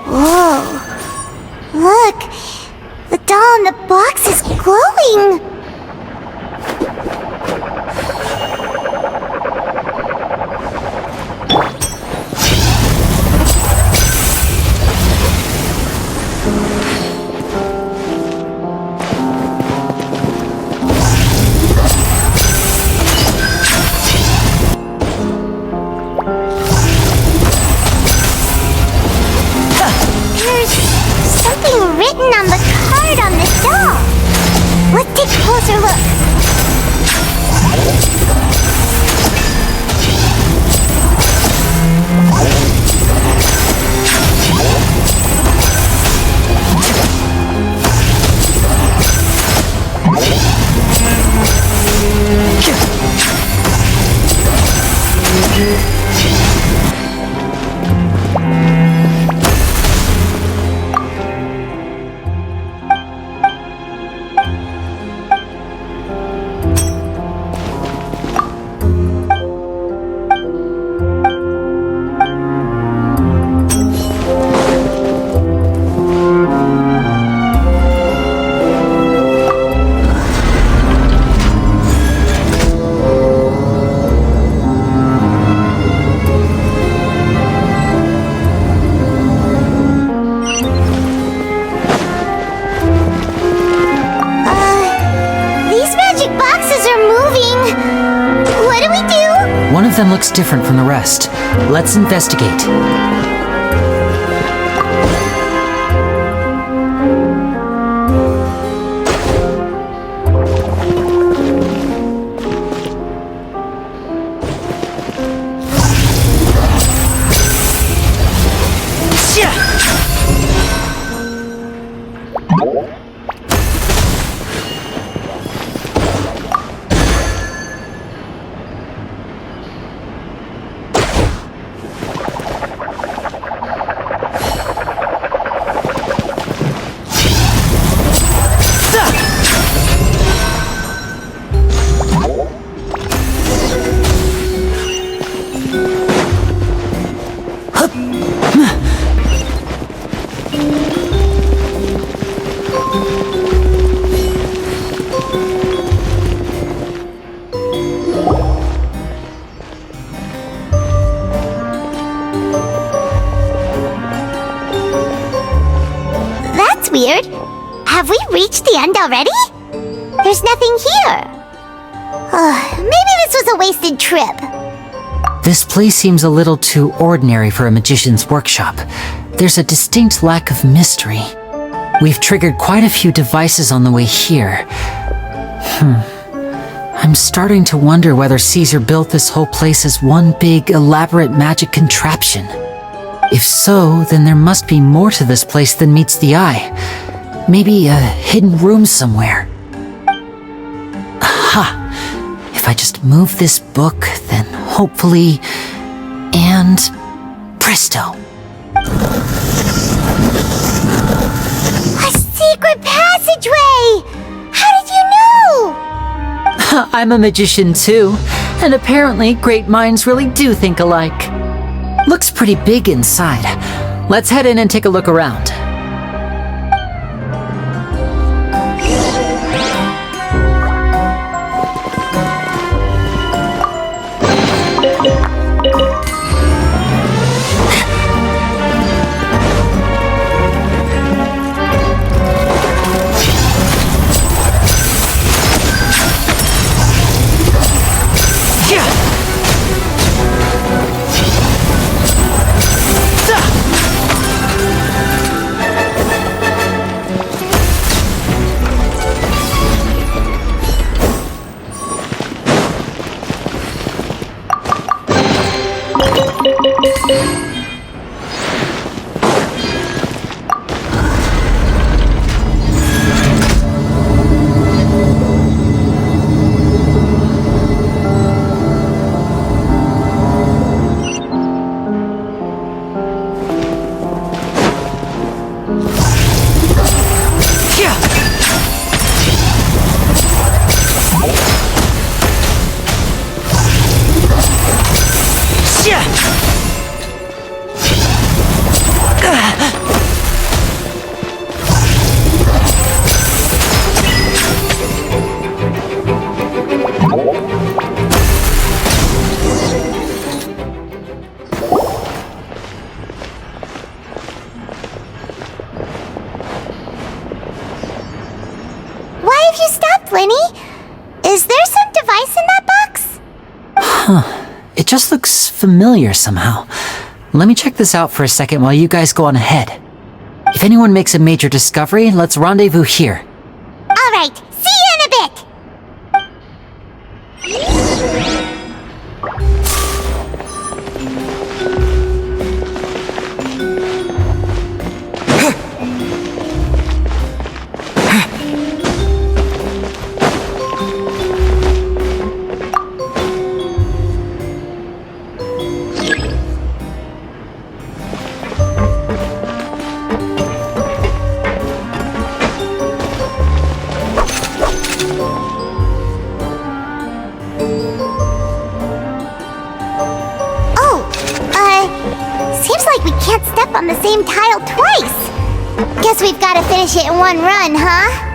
Whoa! Look! The doll in the box is glowing! On the card on the doll. Let's take a closer look. One of them looks different from the rest. Let's investigate. That's weird. Have we reached the end already? There's nothing here. Maybe this was a wasted trip. This place seems a little too ordinary for a magician's workshop. There's a distinct lack of mystery. We've triggered quite a few devices on the way here. I'm starting to wonder whether Caesar built this whole place as one big, elaborate magic contraption. If so, then there must be more to this place than meets the eye. Maybe a hidden room somewhere. Aha! If I just move this book, then hopefully... And... presto! A secret passageway! How did you know? I'm a magician too, and apparently great minds really do think alike. Looks pretty big inside. Let's head in and take a look around. Why have you stopped, Lyney? Is there some device in that box? It just looks familiar somehow. Let me check this out for a second while you guys go on ahead. If anyone makes a major discovery, let's rendezvous here. All right, see you in a bit. Seems like we can't step on the same tile twice. Guess we've got to finish it in one run, huh?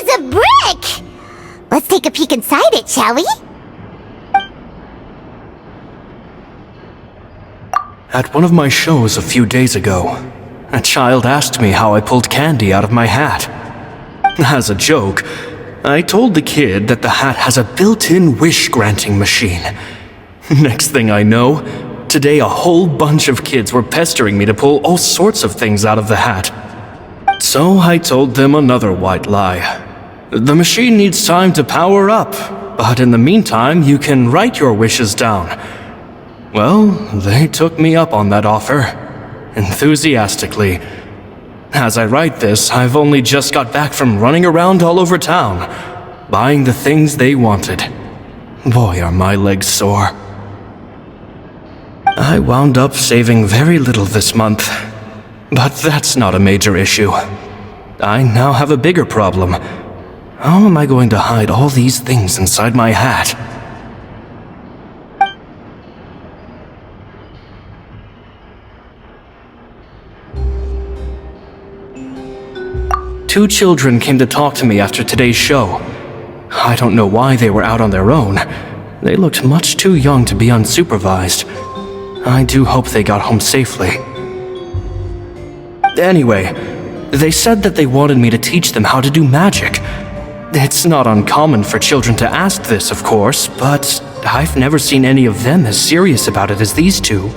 is a brick! Let's take a peek inside it, shall we? At one of my shows a few days ago, a child asked me how I pulled candy out of my hat. As a joke, I told the kid that the hat has a built-in wish-granting machine. Next thing I know, today a whole bunch of kids were pestering me to pull all sorts of things out of the hat. So I told them another white lie. The machine needs time to power up, but in the meantime, you can write your wishes down. Well, they took me up on that offer, enthusiastically. As I write this, I've only just got back from running around all over town, buying the things they wanted. Boy, are my legs sore. I wound up saving very little this month, but that's not a major issue. I now have a bigger problem. How am I going to hide all these things inside my hat? Two children came to talk to me after today's show. I don't know why they were out on their own. They looked much too young to be unsupervised. I do hope they got home safely. Anyway, they said that they wanted me to teach them how to do magic. It's not uncommon for children to ask this, of course, but I've never seen any of them as serious about it as these two.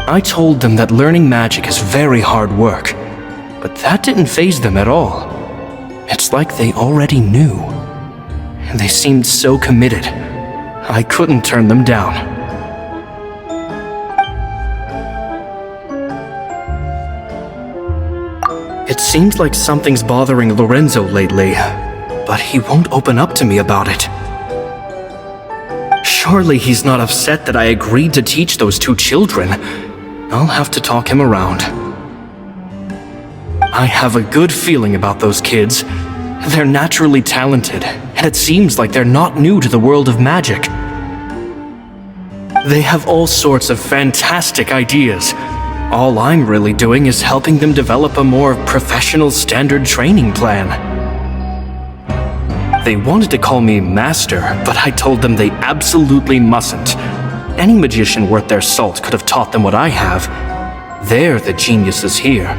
I told them that learning magic is very hard work, but that didn't faze them at all. It's like they already knew. They seemed so committed. I couldn't turn them down. It seems like something's bothering Lorenzo lately, but he won't open up to me about it. Surely he's not upset that I agreed to teach those two children. I'll have to talk him around. I have a good feeling about those kids. They're naturally talented, and it seems like they're not new to the world of magic. They have all sorts of fantastic ideas. All I'm really doing is helping them develop a more professional standard training plan. They wanted to call me Master, but I told them they absolutely mustn't. Any magician worth their salt could have taught them what I have. They're the geniuses here.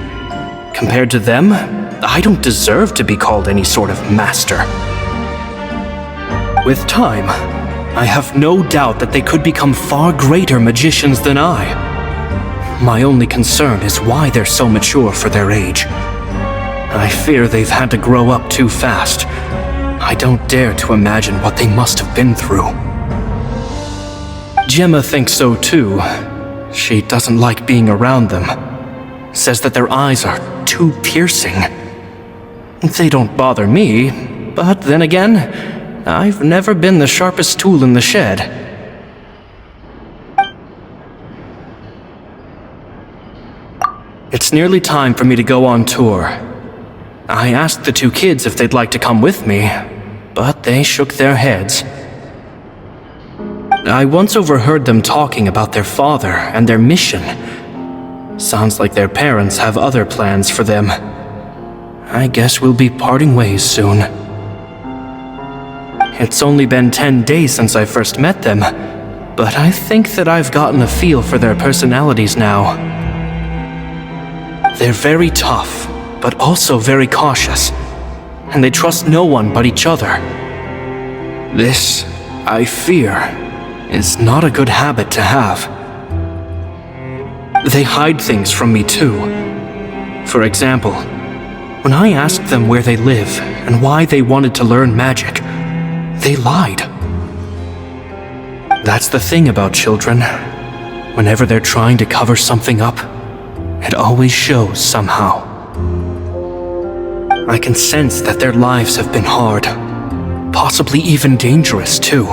Compared to them, I don't deserve to be called any sort of master. With time, I have no doubt that they could become far greater magicians than I. My only concern is why they're so mature for their age. I fear they've had to grow up too fast. I don't dare to imagine what they must have been through. Gemma thinks so too. She doesn't like being around them. Says that their eyes are too piercing. They don't bother me, but then again, I've never been the sharpest tool in the shed. It's nearly time for me to go on tour. I asked the two kids if they'd like to come with me, but they shook their heads. I once overheard them talking about their father and their mission. Sounds like their parents have other plans for them. I guess we'll be parting ways soon. It's only been 10 days since I first met them, but I think that I've gotten a feel for their personalities now. They're very tough, but also very cautious, and they trust no one but each other. This, I fear, is not a good habit to have. They hide things from me too. For example, when I asked them where they live and why they wanted to learn magic, they lied. That's the thing about children. Whenever they're trying to cover something up, it always shows somehow. I can sense that their lives have been hard, possibly even dangerous too.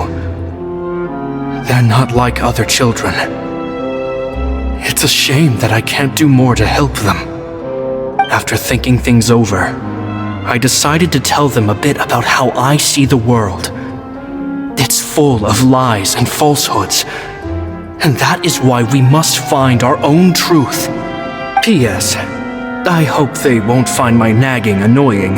They're not like other children. It's a shame that I can't do more to help them. After thinking things over, I decided to tell them a bit about how I see the world. It's full of lies and falsehoods, and that is why we must find our own truth. P.S. I hope they won't find my nagging annoying.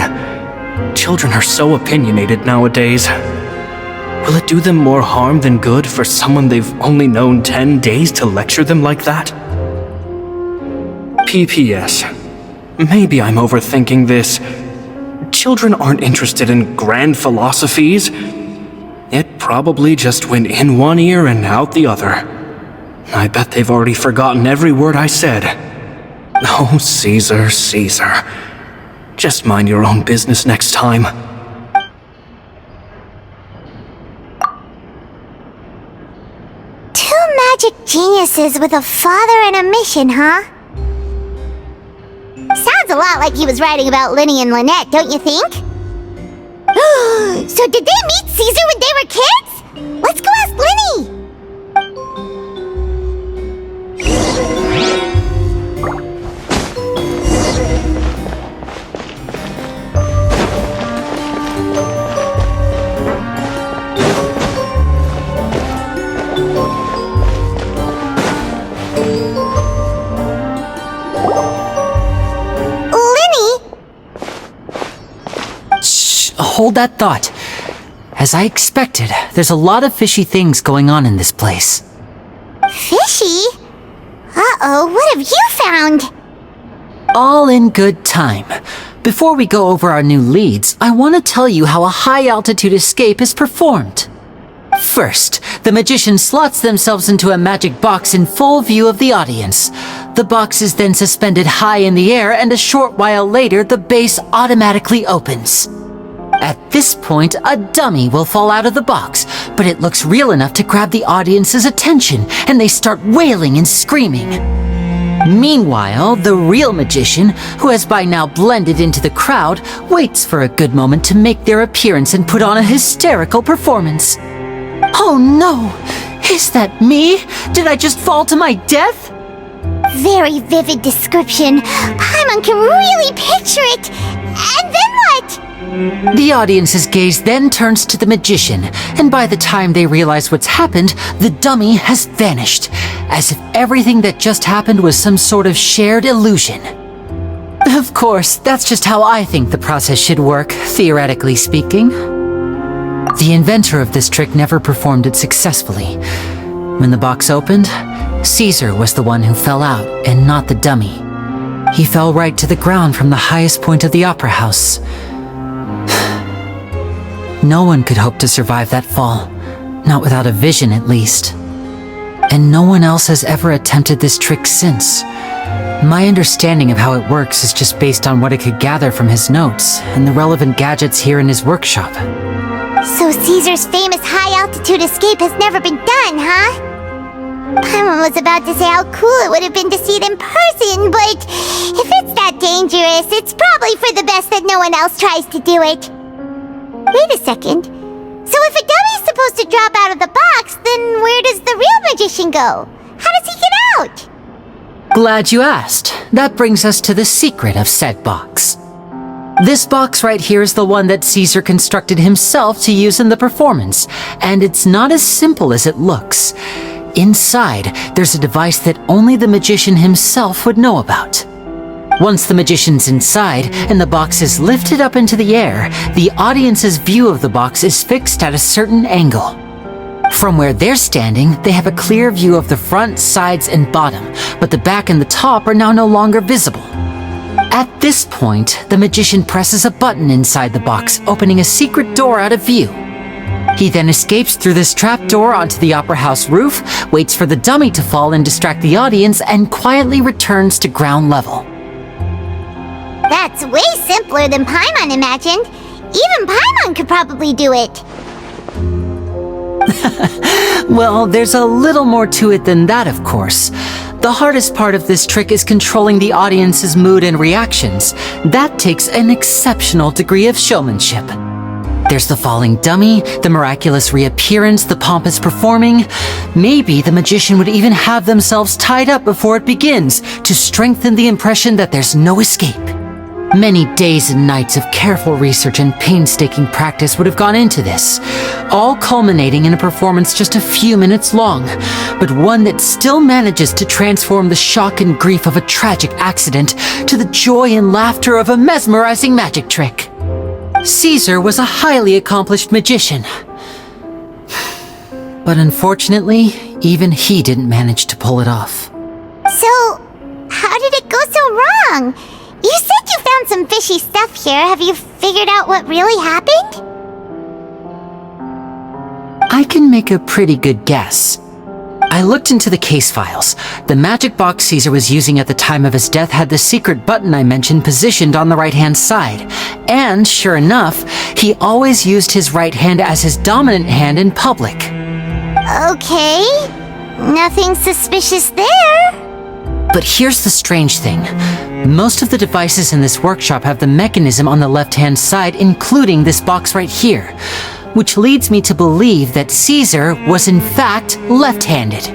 Children are so opinionated nowadays. Will it do them more harm than good for someone they've only known 10 days to lecture them like that? PPS. Maybe I'm overthinking this. Children aren't interested in grand philosophies. It probably just went in one ear and out the other. I bet they've already forgotten every word I said. Oh, Caesar, Caesar. Just mind your own business next time. Two magic geniuses with a father and a mission, huh? Sounds a lot like he was writing about Lyney and Lynette, don't you think? So did they meet Caesar when they were kids? Let's go ask Lyney! Hold that thought. As I expected, there's a lot of fishy things going on in this place. Fishy? Uh-oh, what have you found? All in good time. Before we go over our new leads, I want to tell you how a high-altitude escape is performed. First, the magician slots themselves into a magic box in full view of the audience. The box is then suspended high in the air, and a short while later, the base automatically opens. At this point, a dummy will fall out of the box, but it looks real enough to grab the audience's attention, and they start wailing and screaming. Meanwhile, the real magician, who has by now blended into the crowd, waits for a good moment to make their appearance and put on a hysterical performance. Oh no! Is that me? Did I just fall to my death? Very vivid description. Paimon can really picture it. And then what? The audience's gaze then turns to the magician, and by the time they realize what's happened, the dummy has vanished, as if everything that just happened was some sort of shared illusion. Of course, that's just how I think the process should work, theoretically speaking. The inventor of this trick never performed it successfully. When the box opened, Caesar was the one who fell out, and not the dummy. He fell right to the ground from the highest point of the opera house. No one could hope to survive that fall, not without a vision at least. And no one else has ever attempted this trick since. My understanding of how it works is just based on what I could gather from his notes and the relevant gadgets here in his workshop. So Caesar's famous high-altitude escape has never been done, huh? Paimon was about to say how cool it would have been to see it in person, but if it's that dangerous, it's probably for the best that no one else tries to do it. Wait a second. So if a dummy's supposed to drop out of the box, then where does the real magician go? How does he get out? Glad you asked. That brings us to the secret of said box. This box right here is the one that Caesar constructed himself to use in the performance, and it's not as simple as it looks. Inside, there's a device that only the magician himself would know about. Once the magician's inside and the box is lifted up into the air, the audience's view of the box is fixed at a certain angle. From where they're standing, they have a clear view of the front, sides, and bottom, but the back and the top are now no longer visible. At this point, the magician presses a button inside the box, opening a secret door out of view. He then escapes through this trapdoor onto the opera house roof, waits for the dummy to fall and distract the audience, and quietly returns to ground level. That's way simpler than Paimon imagined. Even Paimon could probably do it. Well, there's a little more to it than that, of course. The hardest part of this trick is controlling the audience's mood and reactions. That takes an exceptional degree of showmanship. There's the falling dummy, the miraculous reappearance, the pompous performing. Maybe the magician would even have themselves tied up before it begins to strengthen the impression that there's no escape. Many days and nights of careful research and painstaking practice would have gone into this, all culminating in a performance just a few minutes long, but one that still manages to transform the shock and grief of a tragic accident to the joy and laughter of a mesmerizing magic trick. Caesar was a highly accomplished magician. But unfortunately, even he didn't manage to pull it off. So, how did it go so wrong? You said you found some fishy stuff here. Have you figured out what really happened? I can make a pretty good guess. I looked into the case files. The magic box Caesar was using at the time of his death had the secret button I mentioned positioned on the right-hand side. And, sure enough, he always used his right hand as his dominant hand in public. Okay. Nothing suspicious there. But here's the strange thing. Most of the devices in this workshop have the mechanism on the left-hand side, including this box right here, which leads me to believe that Caesar was in fact left-handed.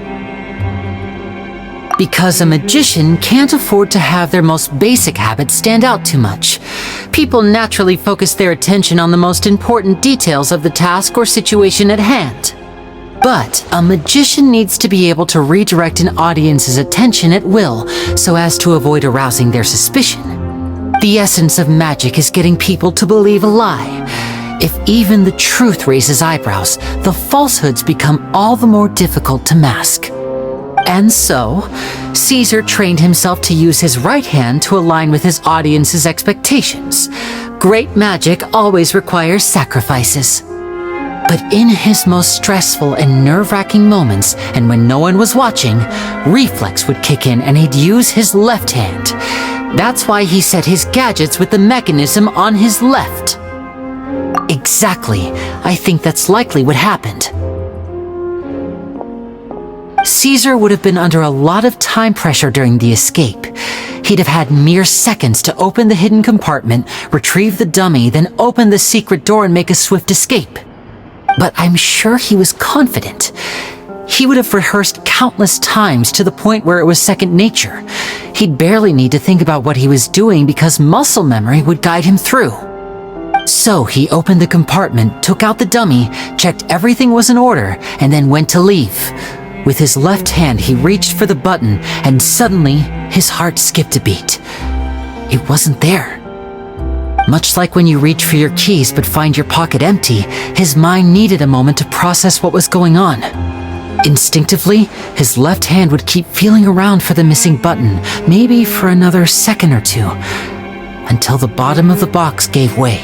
Because a magician can't afford to have their most basic habits stand out too much. People naturally focus their attention on the most important details of the task or situation at hand. But a magician needs to be able to redirect an audience's attention at will so as to avoid arousing their suspicion. The essence of magic is getting people to believe a lie. If even the truth raises eyebrows, the falsehoods become all the more difficult to mask. And so, Caesar trained himself to use his right hand to align with his audience's expectations. Great magic always requires sacrifices. But in his most stressful and nerve-wracking moments, and when no one was watching, reflex would kick in and he'd use his left hand. That's why he set his gadgets with the mechanism on his left. Exactly. I think that's likely what happened. Caesar would have been under a lot of time pressure during the escape. He'd have had mere seconds to open the hidden compartment, retrieve the dummy, then open the secret door and make a swift escape. But I'm sure he was confident. He would have rehearsed countless times to the point where it was second nature. He'd barely need to think about what he was doing because muscle memory would guide him through. So he opened the compartment, took out the dummy, checked everything was in order, and then went to leave. With his left hand, he reached for the button, and suddenly, his heart skipped a beat. It wasn't there. Much like when you reach for your keys but find your pocket empty, his mind needed a moment to process what was going on. Instinctively, his left hand would keep feeling around for the missing button, maybe for another second or two, until the bottom of the box gave way.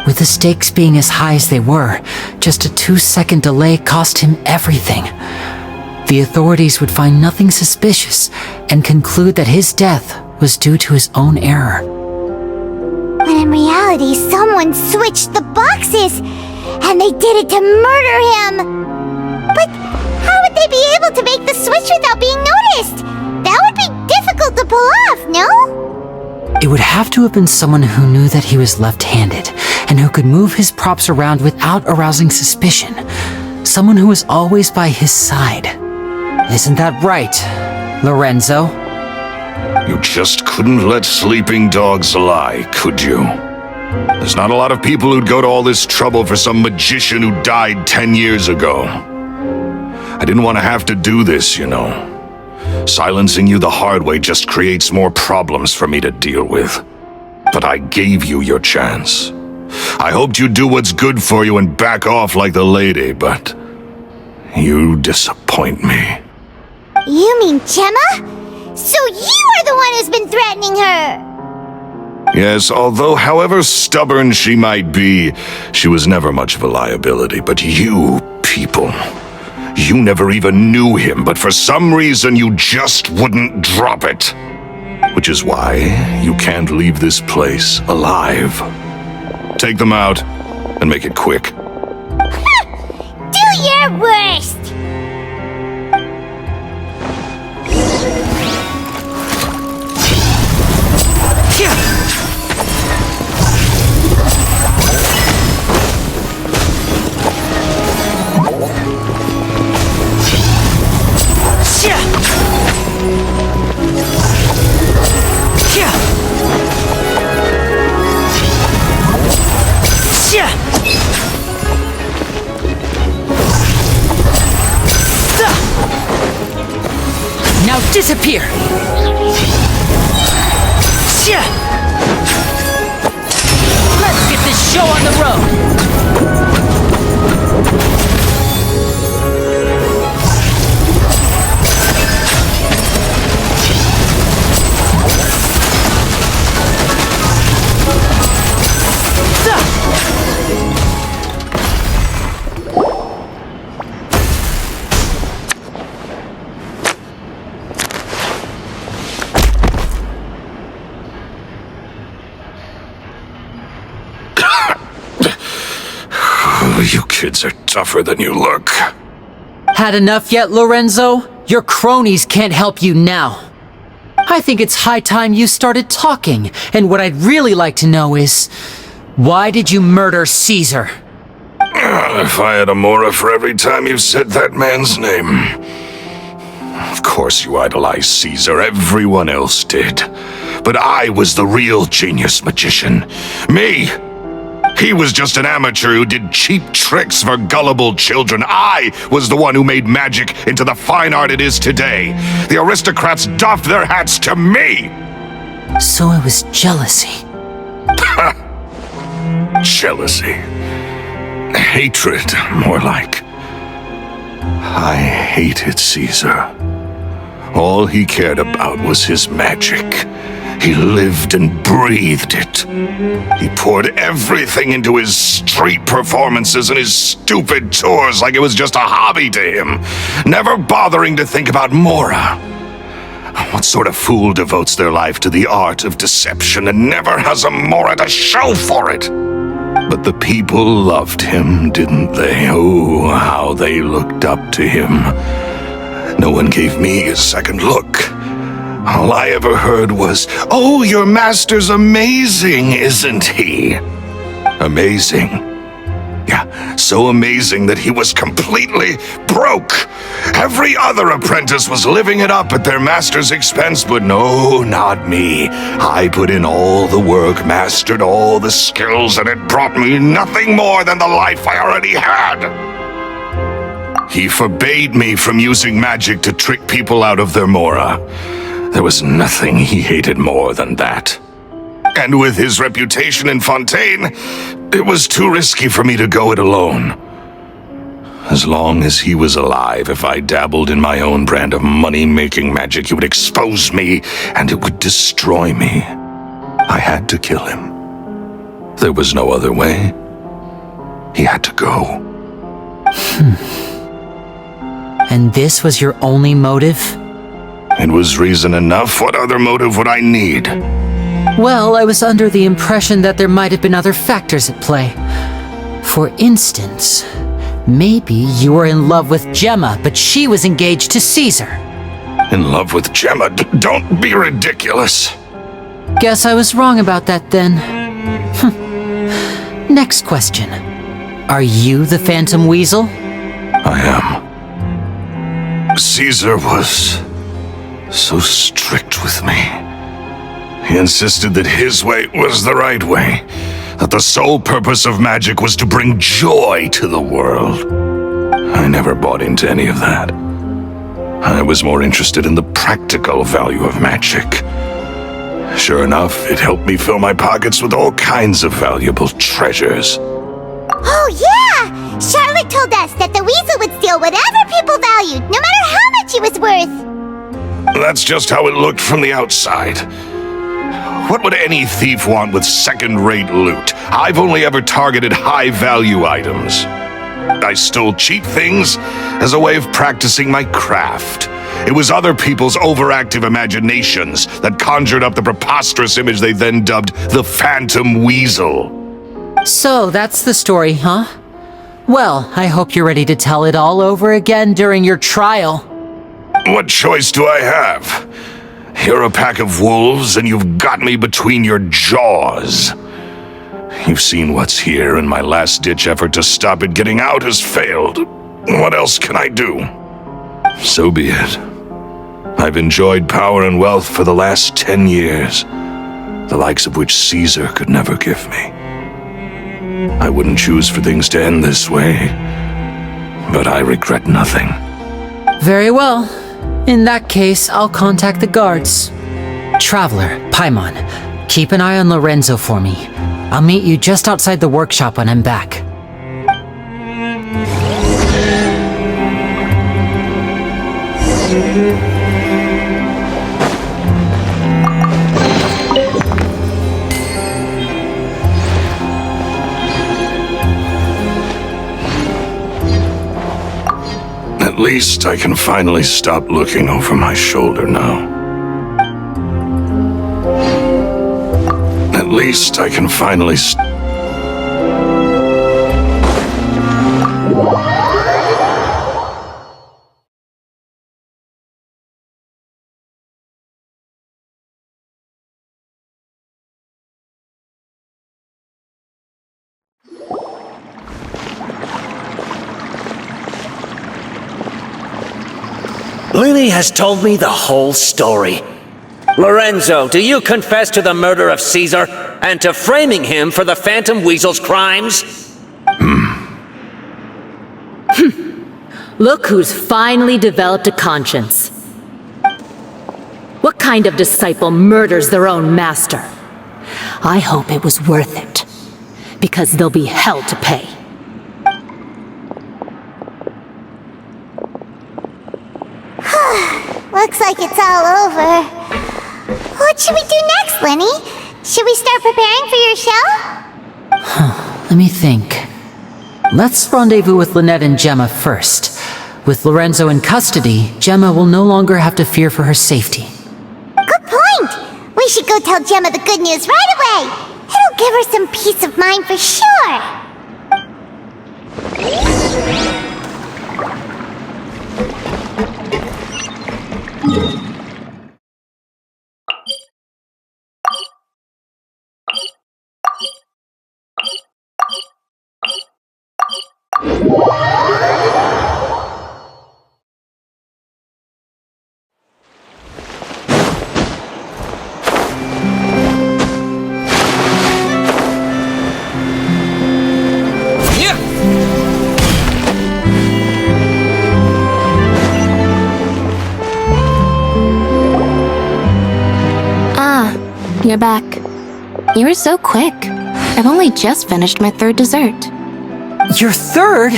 With the stakes being as high as they were, just a 2-second delay cost him everything. The authorities would find nothing suspicious and conclude that his death was due to his own error. When in reality, someone switched the boxes, and they did it to murder him. But how would they be able to make the switch without being noticed? That would be difficult to pull off, no? It would have to have been someone who knew that he was left-handed and who could move his props around without arousing suspicion. Someone who was always by his side. Isn't that right, Lorenzo? You just couldn't let sleeping dogs lie, could you? There's not a lot of people who'd go to all this trouble for some magician who died 10 years ago. I didn't want to have to do this, you know. Silencing you the hard way just creates more problems for me to deal with. But I gave you your chance. I hoped you'd do what's good for you and back off like the lady, but you disappoint me. You mean Gemma? So you are the one who's been threatening her! Yes, although however stubborn she might be, she was never much of a liability. But you people, you never even knew him, but for some reason you just wouldn't drop it. Which is why you can't leave this place alive. Take them out, and make it quick. Do your worst! Now disappear! Let's get this You kids are tougher than you look. Had enough yet, Lorenzo? Your cronies can't help you now. I think it's high time you started talking, and what I'd really like to know is, why did you murder Caesar? If I had a mora for every time you said that man's name. Of course you idolized Caesar, everyone else did. But I was the real genius magician. Me! He was just an amateur who did cheap tricks for gullible children. I was the one who made magic into the fine art it is today. The aristocrats doffed their hats to me! So it was jealousy. Jealousy. Hatred, more like. I hated Caesar. All he cared about was his magic. He lived and breathed it. He poured everything into his street performances and his stupid tours like it was just a hobby to him, never bothering to think about Mora. What sort of fool devotes their life to the art of deception and never has a Mora to show for it? But the people loved him, didn't they? Oh, how they looked up to him. No one gave me a second look. All I ever heard was, "Oh, your master's amazing, isn't he?" Amazing. Yeah, so amazing that he was completely broke. Every other apprentice was living it up at their master's expense, but no, not me. I put in all the work, mastered all the skills, and it brought me nothing more than the life I already had. He forbade me from using magic to trick people out of their mora. There was nothing he hated more than that. And with his reputation in Fontaine, it was too risky for me to go it alone. As long as he was alive, if I dabbled in my own brand of money-making magic, he would expose me, and it would destroy me. I had to kill him. There was no other way. He had to go. And this was your only motive? It was reason enough. What other motive would I need? Well, I was under the impression that there might have been other factors at play. For instance, maybe you were in love with Gemma, but she was engaged to Caesar. In love with Gemma? Don't be ridiculous. Guess I was wrong about that then. Next question. Are you the Phantom Weasel? I am. Caesar was so strict with me. He insisted that his way was the right way, that the sole purpose of magic was to bring joy to the world. I never bought into any of that. I was more interested in the practical value of magic. Sure enough, it helped me fill my pockets with all kinds of valuable treasures. Oh, yeah! Charlotte told us that the weasel would steal whatever people valued, no matter how much it was worth. That's just how it looked from the outside. What would any thief want with second-rate loot? I've only ever targeted high-value items. I stole cheap things as a way of practicing my craft. It was other people's overactive imaginations that conjured up the preposterous image they then dubbed the Phantom Weasel. So that's the story, huh? Well, I hope you're ready to tell it all over again during your trial. What choice do I have? You're a pack of wolves, and you've got me between your jaws. You've seen what's here, and my last-ditch effort to stop it getting out has failed. What else can I do? So be it. I've enjoyed power and wealth for the last 10 years, the likes of which Caesar could never give me. I wouldn't choose for things to end this way, but I regret nothing. Very well. In that case, I'll contact the guards. Traveler, Paimon, keep an eye on Lorenzo for me. I'll meet you just outside the workshop when I'm back. At least I can finally stop looking over my shoulder now. At least I can finally Lyney has told me the whole story. Lorenzo, do you confess to the murder of Caesar and to framing him for the Phantom Weasel's crimes? Look who's finally developed a conscience. What kind of disciple murders their own master? I hope it was worth it, because there'll be hell to pay. Looks like it's all over. What should we do next, Lyney? Should we start preparing for your show? Let me think. Let's rendezvous with Lynette and Gemma first. With Lorenzo in custody, Gemma will no longer have to fear for her safety. Good point! We should go tell Gemma the good news right away! It'll give her some peace of mind for sure! You're back. You were so quick. I've only just finished my third dessert. Your third?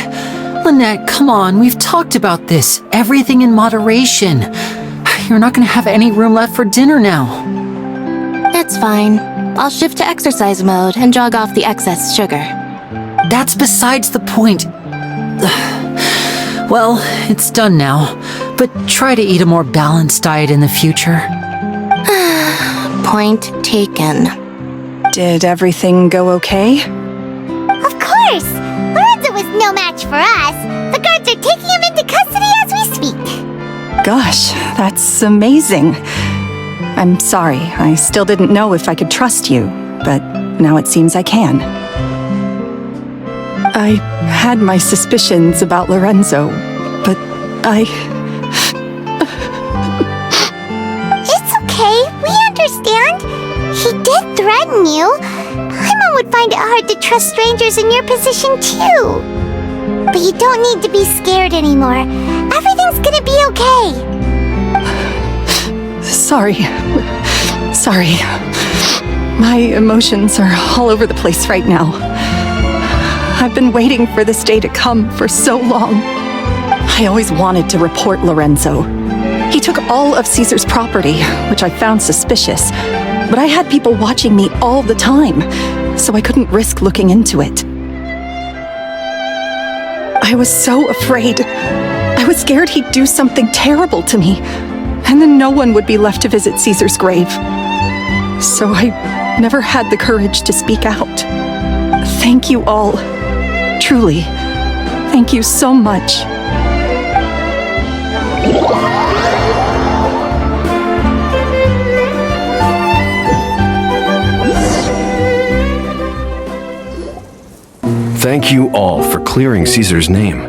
Lynette, come on, we've talked about this. Everything in moderation. You're not gonna have any room left for dinner now. It's fine. I'll shift to exercise mode and jog off the excess sugar. That's besides the point. Well, it's done now, but try to eat a more balanced diet in the future. Point taken. Did everything go okay? Of course! Lorenzo was no match for us. The guards are taking him into custody as we speak. Gosh, that's amazing. I'm sorry, I still didn't know if I could trust you, but now it seems I can. I had my suspicions about Lorenzo, but It's okay, we understand. He did threaten you. Paimon would find it hard to trust strangers in your position too. But you don't need to be scared anymore. Everything's gonna be okay. Sorry. My emotions are all over the place right now. I've been waiting for this day to come for so long. I always wanted to report Lorenzo. He took all of Caesar's property, which I found suspicious, but I had people watching me all the time, so I couldn't risk looking into it. I was so afraid. I was scared he'd do something terrible to me, and then no one would be left to visit Caesar's grave. So I never had the courage to speak out. Thank you all. Truly, thank you so much. Thank you all for clearing Caesar's name.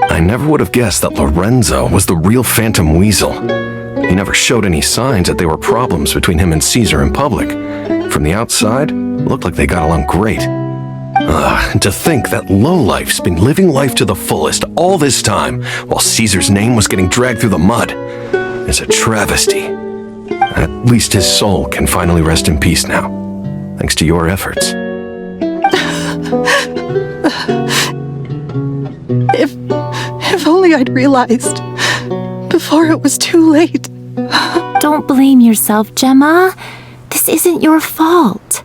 I never would have guessed that Lorenzo was the real Phantom Weasel. He never showed any signs that there were problems between him and Caesar in public. From the outside, it looked like they got along great. And to think that lowlife's been living life to the fullest all this time while Caesar's name was getting dragged through the mud is a travesty. At least his soul can finally rest in peace now, thanks to your efforts. If only I'd realized before it was too late. Don't blame yourself, Gemma. This isn't your fault.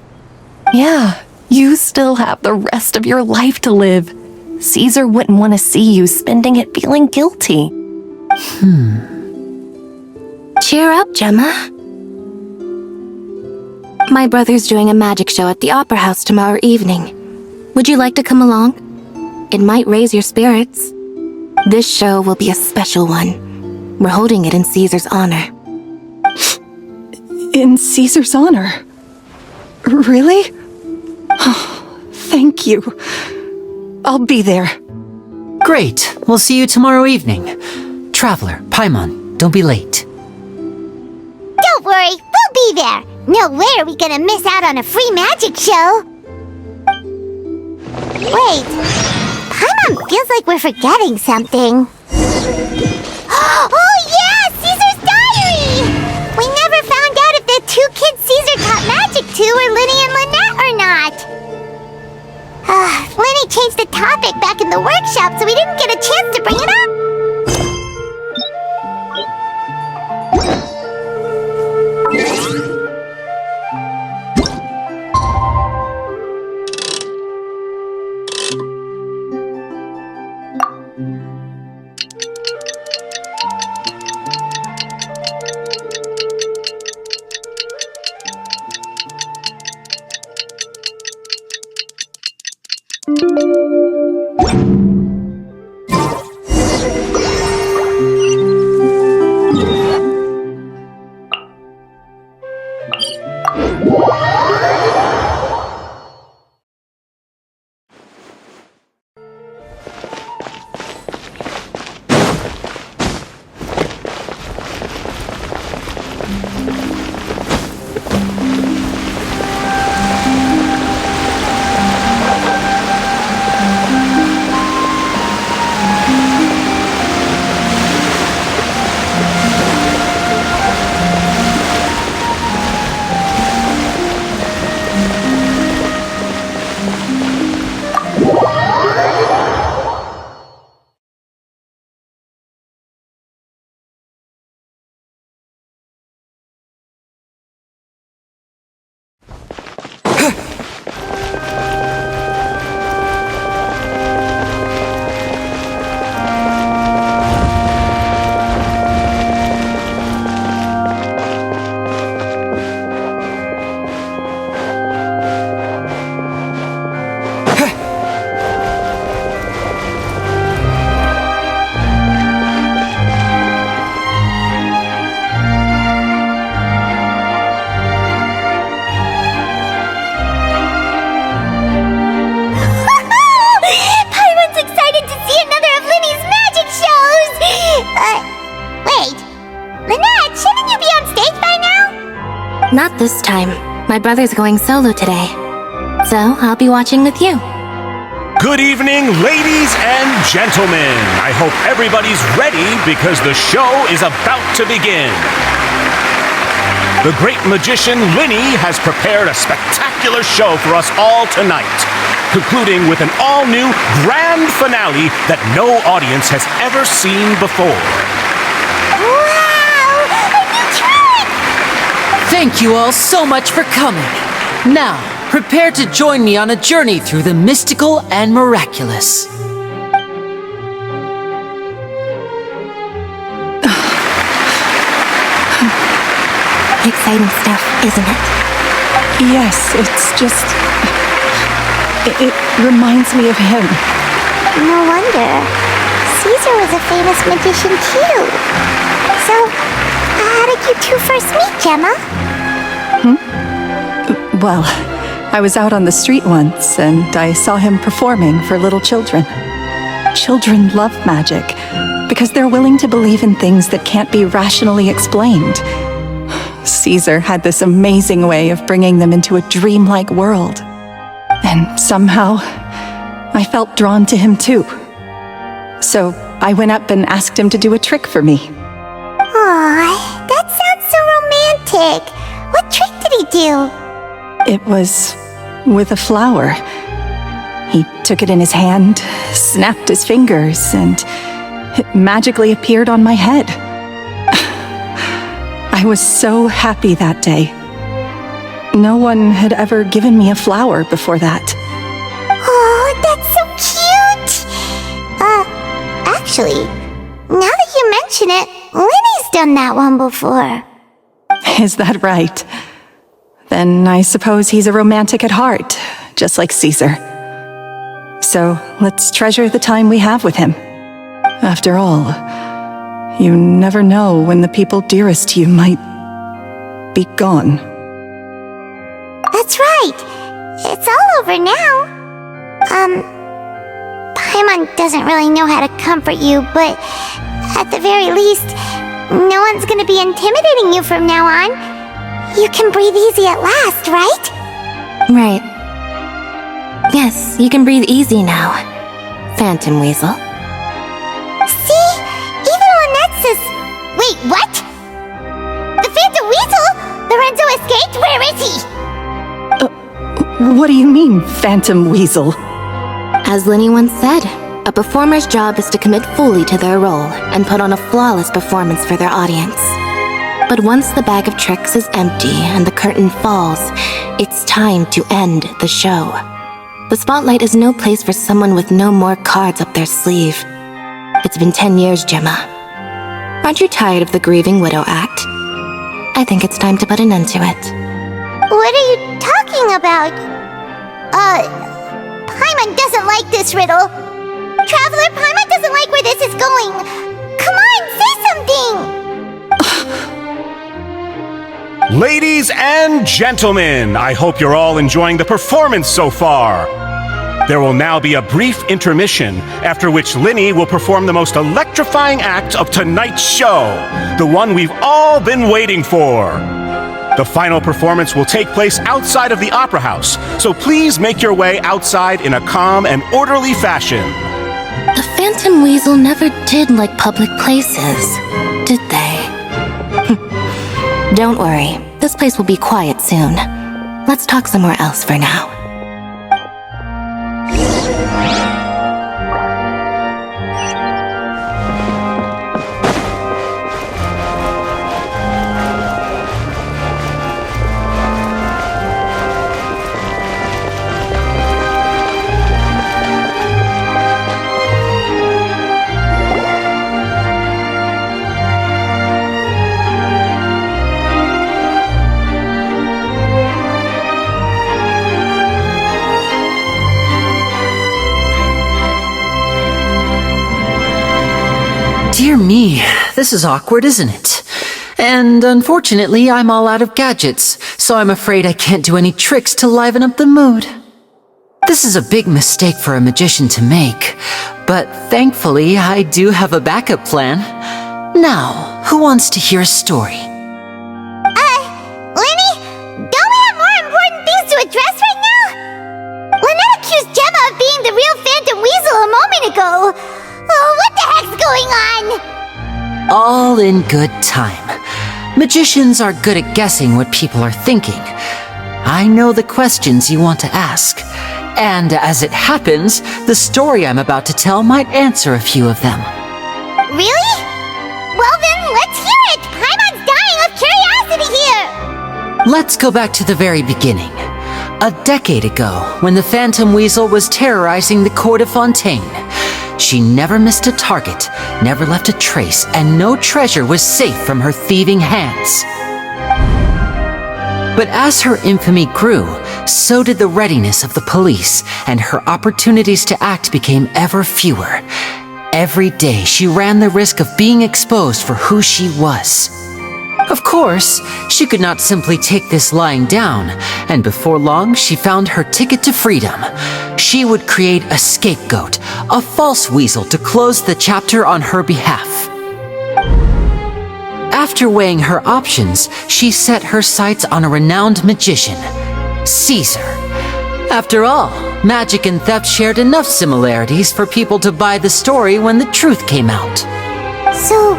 Yeah, you still have the rest of your life to live. Caesar wouldn't want to see you spending it feeling guilty. Cheer up, Gemma. My brother's doing a magic show at the Opera House tomorrow evening. Would you like to come along? It might raise your spirits. This show will be a special one. We're holding it in Caesar's honor. In Caesar's honor? Really? Oh, thank you. I'll be there. Great. We'll see you tomorrow evening. Traveler, Paimon, don't be late. Don't worry, we'll be there. No way are we gonna miss out on a free magic show. Wait, Paimon feels like we're forgetting something. Oh yeah, Caesar's diary! We never found out if the two kids Caesar taught magic to were Lyney and Lynette or not. Lyney changed the topic back in the workshop, so we didn't get a chance to bring it up. Not this time. My brother's going solo today. So, I'll be watching with you. Good evening, ladies and gentlemen. I hope everybody's ready because the show is about to begin. The great magician Lyney has prepared a spectacular show for us all tonight, concluding with an all-new grand finale that no audience has ever seen before. Thank you all so much for coming. Now, prepare to join me on a journey through the mystical and miraculous. Exciting stuff, isn't it? Yes, it's just... It reminds me of him. No wonder. Caesar was a famous magician too. So, how did you two first meet, Gemma? Well, I was out on the street once, and I saw him performing for little children. Children love magic, because they're willing to believe in things that can't be rationally explained. Caesar had this amazing way of bringing them into a dreamlike world. And somehow, I felt drawn to him too. So I went up and asked him to do a trick for me. Aw, that sounds so romantic. What trick did he do? It was with a flower. He took it in his hand, snapped his fingers, and it magically appeared on my head. I was so happy that day. No one had ever given me a flower before that. Oh, that's so cute! Actually, now that you mention it, Lyney's done that one before. Is that right? Then I suppose he's a romantic at heart, just like Caesar. So let's treasure the time we have with him. After all, you never know when the people dearest to you might be gone. That's right. It's all over now. Paimon doesn't really know how to comfort you, but At the very least, no one's gonna be intimidating you from now on. You can breathe easy at last, right? Right. Yes, you can breathe easy now, Phantom Weasel. See? Even Lynette says... Wait, what? The Phantom Weasel? Lorenzo escaped? Where is he? What do you mean, Phantom Weasel? As Lyney once said, a performer's job is to commit fully to their role and put on a flawless performance for their audience. But once the bag of tricks is empty and the curtain falls, it's time to end the show. The spotlight is no place for someone with no more cards up their sleeve. It's been 10 years, Gemma. Aren't you tired of the grieving widow act? I think it's time to put an end to it. What are you talking about? Paimon doesn't like this riddle. Traveler, Paimon doesn't like where this is going. Come on, say something! Ladies and gentlemen, I hope you're all enjoying the performance so far. There will now be a brief intermission, after which Lyney will perform the most electrifying act of tonight's show, the one we've all been waiting for. The final performance will take place outside of the Opera House, so please make your way outside in a calm and orderly fashion. The Phantom Weasel never did like public places, did they? Don't worry, this place will be quiet soon. Let's talk somewhere else for now. Dear me, this is awkward, isn't it? And unfortunately, I'm all out of gadgets, so I'm afraid I can't do any tricks to liven up the mood. This is a big mistake for a magician to make, but thankfully, I do have a backup plan. Now, who wants to hear a story? Lyney, don't we have more important things to address right now? Lynette accused Gemma of being the real Phantom Weasel a moment ago. Oh, what the heck's going on? All in good time. Magicians are good at guessing what people are thinking. I know the questions you want to ask. And as it happens, the story I'm about to tell might answer a few of them. Really? Well then, let's hear it! Paimon's dying of curiosity here! Let's go back to the very beginning. A decade ago, when the Phantom Weasel was terrorizing the court of Fontaine. She never missed a target, never left a trace, and no treasure was safe from her thieving hands. But as her infamy grew, so did the readiness of the police, and her opportunities to act became ever fewer. Every day she ran the risk of being exposed for who she was. Of course, she could not simply take this lying down, and before long she found her ticket to freedom. She would create a scapegoat, a false weasel to close the chapter on her behalf. After weighing her options, she set her sights on a renowned magician, Caesar. After all, magic and theft shared enough similarities for people to buy the story when the truth came out. So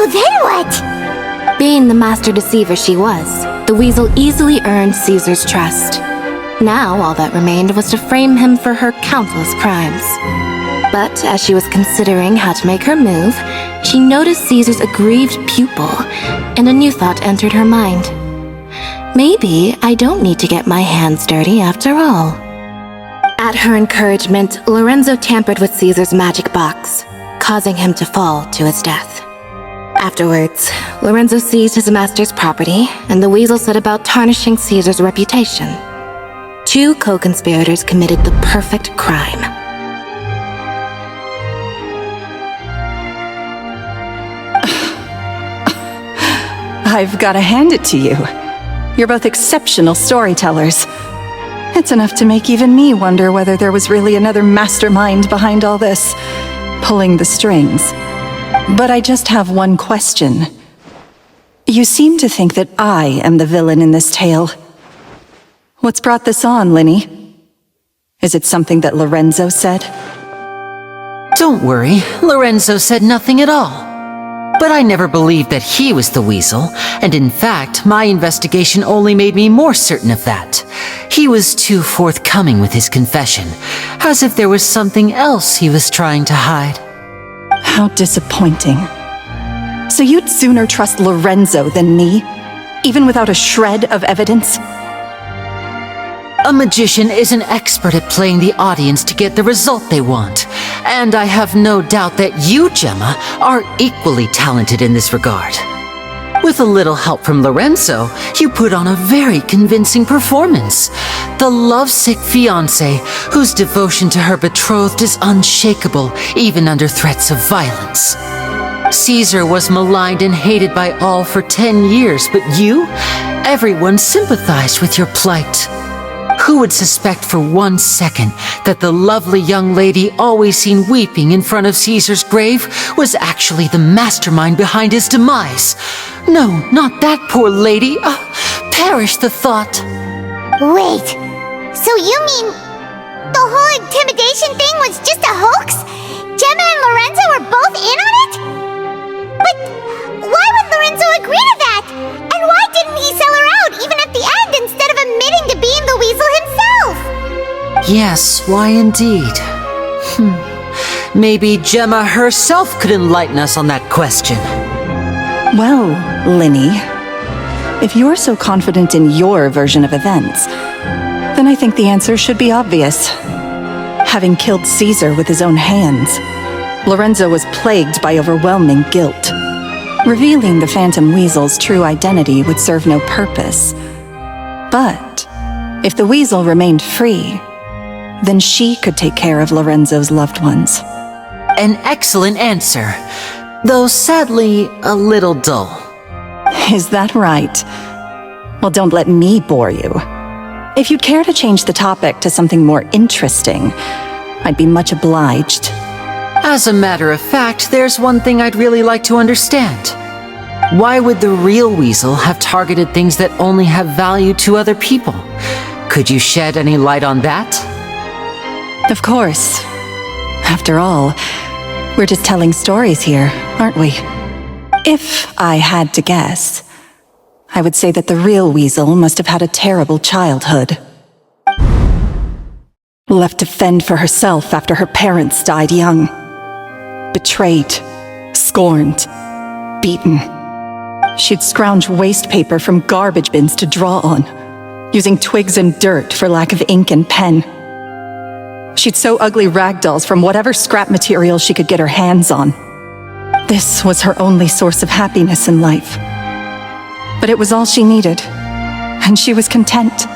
then what? Being the master deceiver she was, the weasel easily earned Caesar's trust. Now all that remained was to frame him for her countless crimes. But as she was considering how to make her move, she noticed Caesar's aggrieved pupil, and a new thought entered her mind. Maybe I don't need to get my hands dirty after all. At her encouragement, Lorenzo tampered with Caesar's magic box, causing him to fall to his death. Afterwards, Lorenzo seized his master's property, and the weasel set about tarnishing Caesar's reputation. Two co-conspirators committed the perfect crime. I've got to hand it to you. You're both exceptional storytellers. It's enough to make even me wonder whether there was really another mastermind behind all this, pulling the strings. But I just have one question. You seem to think that I am the villain in this tale. What's brought this on, Lyney? Is it something that Lorenzo said? Don't worry, Lorenzo said nothing at all. But I never believed that he was the weasel, and in fact, my investigation only made me more certain of that. He was too forthcoming with his confession, as if there was something else he was trying to hide. How disappointing. So you'd sooner trust Lorenzo than me, even without a shred of evidence? A magician is an expert at playing the audience to get the result they want, and I have no doubt that you, Gemma, are equally talented in this regard. With a little help from Lorenzo, you put on a very convincing performance. The lovesick fiancé, whose devotion to her betrothed is unshakable, even under threats of violence. Caesar was maligned and hated by all for 10 years, but you? Everyone sympathized with your plight. Who would suspect for 1 second that the lovely young lady always seen weeping in front of Caesar's grave was actually the mastermind behind his demise? No, not that poor lady. Perish the thought. Wait, so you mean the whole intimidation thing was just a hoax? Gemma and Lorenzo were both in on it? But why would Lorenzo agree to that? And why didn't he sell her out even at the end instead of admitting to being the weasel himself? Yes, why indeed? Maybe Gemma herself could enlighten us on that question. Well, Lyney, if you're so confident in your version of events, then I think the answer should be obvious. Having killed Caesar with his own hands, Lorenzo was plagued by overwhelming guilt. Revealing the Phantom Weasel's true identity would serve no purpose. But if the weasel remained free, then she could take care of Lorenzo's loved ones. An excellent answer, though sadly a little dull. Is that right? Well, don't let me bore you. If you'd care to change the topic to something more interesting, I'd be much obliged. As a matter of fact, there's one thing I'd really like to understand. Why would the real weasel have targeted things that only have value to other people? Could you shed any light on that? Of course. After all, we're just telling stories here, aren't we? If I had to guess, I would say that the real weasel must have had a terrible childhood. Left to fend for herself after her parents died young. Betrayed, scorned, beaten. She'd scrounge waste paper from garbage bins to draw on, using twigs and dirt for lack of ink and pen. She'd sew ugly rag dolls from whatever scrap material she could get her hands on. This was her only source of happiness in life. But it was all she needed, and she was content.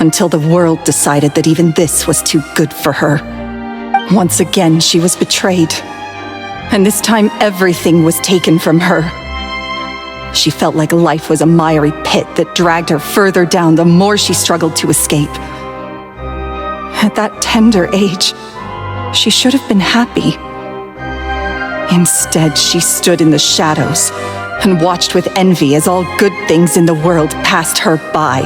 Until the world decided that even this was too good for her. Once again, she was betrayed. And this time, everything was taken from her. She felt like life was a miry pit that dragged her further down the more she struggled to escape. At that tender age, she should have been happy. Instead, she stood in the shadows and watched with envy as all good things in the world passed her by.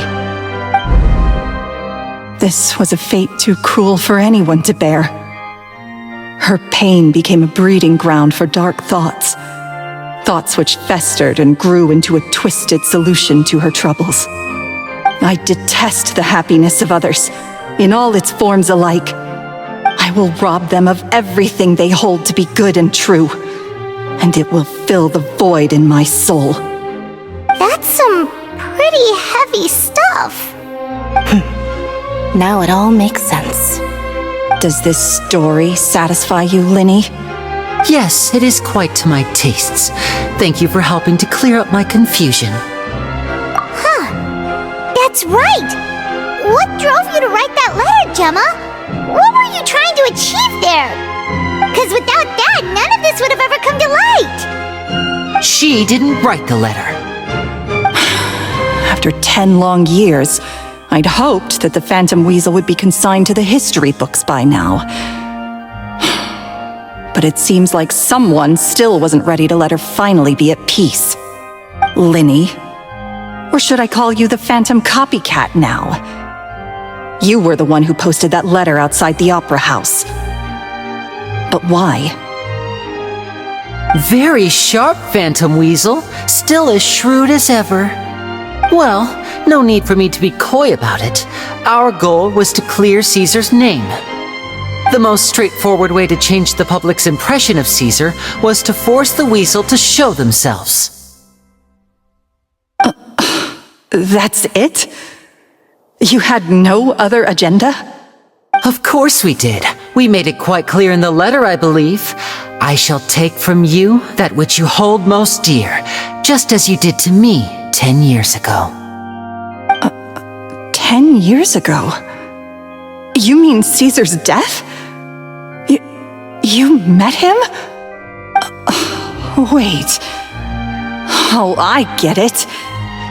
This was a fate too cruel for anyone to bear. Her pain became a breeding ground for dark thoughts. Thoughts which festered and grew into a twisted solution to her troubles. I detest the happiness of others, in all its forms alike. I will rob them of everything they hold to be good and true, and it will fill the void in my soul. That's some pretty heavy stuff. Now it all makes sense. Does this story satisfy you, Lyney? Yes, it is quite to my tastes. Thank you for helping to clear up my confusion. Huh. That's right! What drove you to write that letter, Gemma? What were you trying to achieve there? Because without that, none of this would have ever come to light! She didn't write the letter. After 10 long years, I'd hoped that the Phantom Weasel would be consigned to the history books by now. But it seems like someone still wasn't ready to let her finally be at peace. Lyney. Or should I call you the Phantom Copycat now? You were the one who posted that letter outside the Opera House. But why? Very sharp, Phantom Weasel. Still as shrewd as ever. Well, no need for me to be coy about it. Our goal was to clear Caesar's name. The most straightforward way to change the public's impression of Caesar was to force the Weasel to show themselves. That's it? You had no other agenda? Of course we did. We made it quite clear in the letter, I believe. I shall take from you that which you hold most dear, just as you did to me 10 years ago. 10 years ago? You mean Caesar's death? You met him? Wait. Oh, I get it.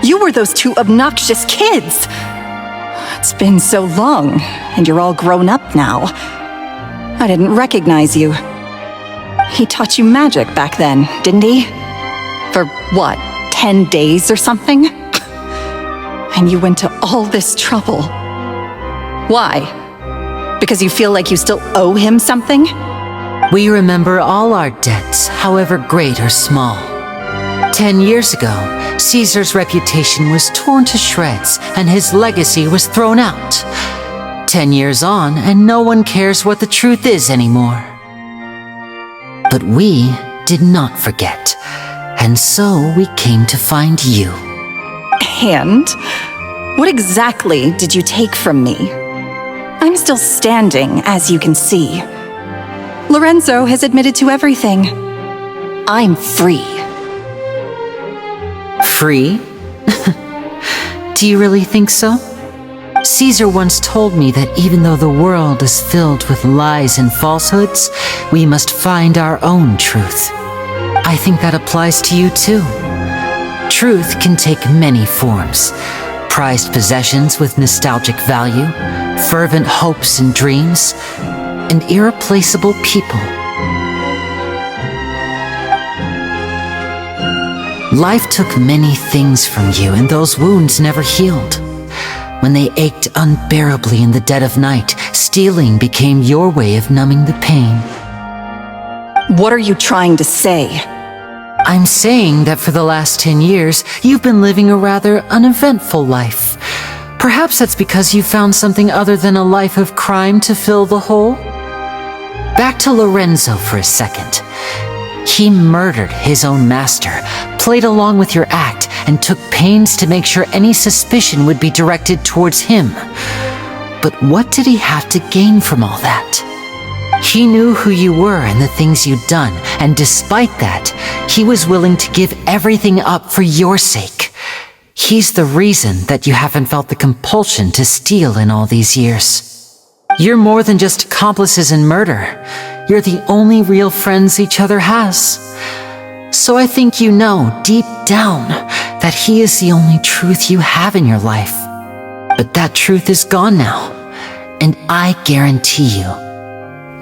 You were those two obnoxious kids. It's been so long, and you're all grown up now. I didn't recognize you. He taught you magic back then, didn't he? For what, 10 days or something? And you went to all this trouble. Why? Because you feel like you still owe him something? We remember all our debts, however great or small. 10 years ago, Caesar's reputation was torn to shreds and his legacy was thrown out. 10 years on, and no one cares what the truth is anymore. But we did not forget, and so we came to find you. And? What exactly did you take from me? I'm still standing, as you can see. Lorenzo has admitted to everything. I'm free. Free? Do you really think so? Caesar once told me that even though the world is filled with lies and falsehoods, we must find our own truth. I think that applies to you too. Truth can take many forms. Prized possessions with nostalgic value, fervent hopes and dreams, and irreplaceable people. Life took many things from you, and those wounds never healed. When they ached unbearably in the dead of night, stealing became your way of numbing the pain. What are you trying to say? I'm saying that for the last 10 years, you've been living a rather uneventful life. Perhaps that's because you found something other than a life of crime to fill the hole? Back to Lorenzo for a second. He murdered his own master, played along with your act, and took pains to make sure any suspicion would be directed towards him. But what did he have to gain from all that? He knew who you were and the things you'd done, and despite that, he was willing to give everything up for your sake. He's the reason that you haven't felt the compulsion to steal in all these years. You're more than just accomplices in murder. You're the only real friends each other has. So I think you know, deep down, that he is the only truth you have in your life. But that truth is gone now, and I guarantee you,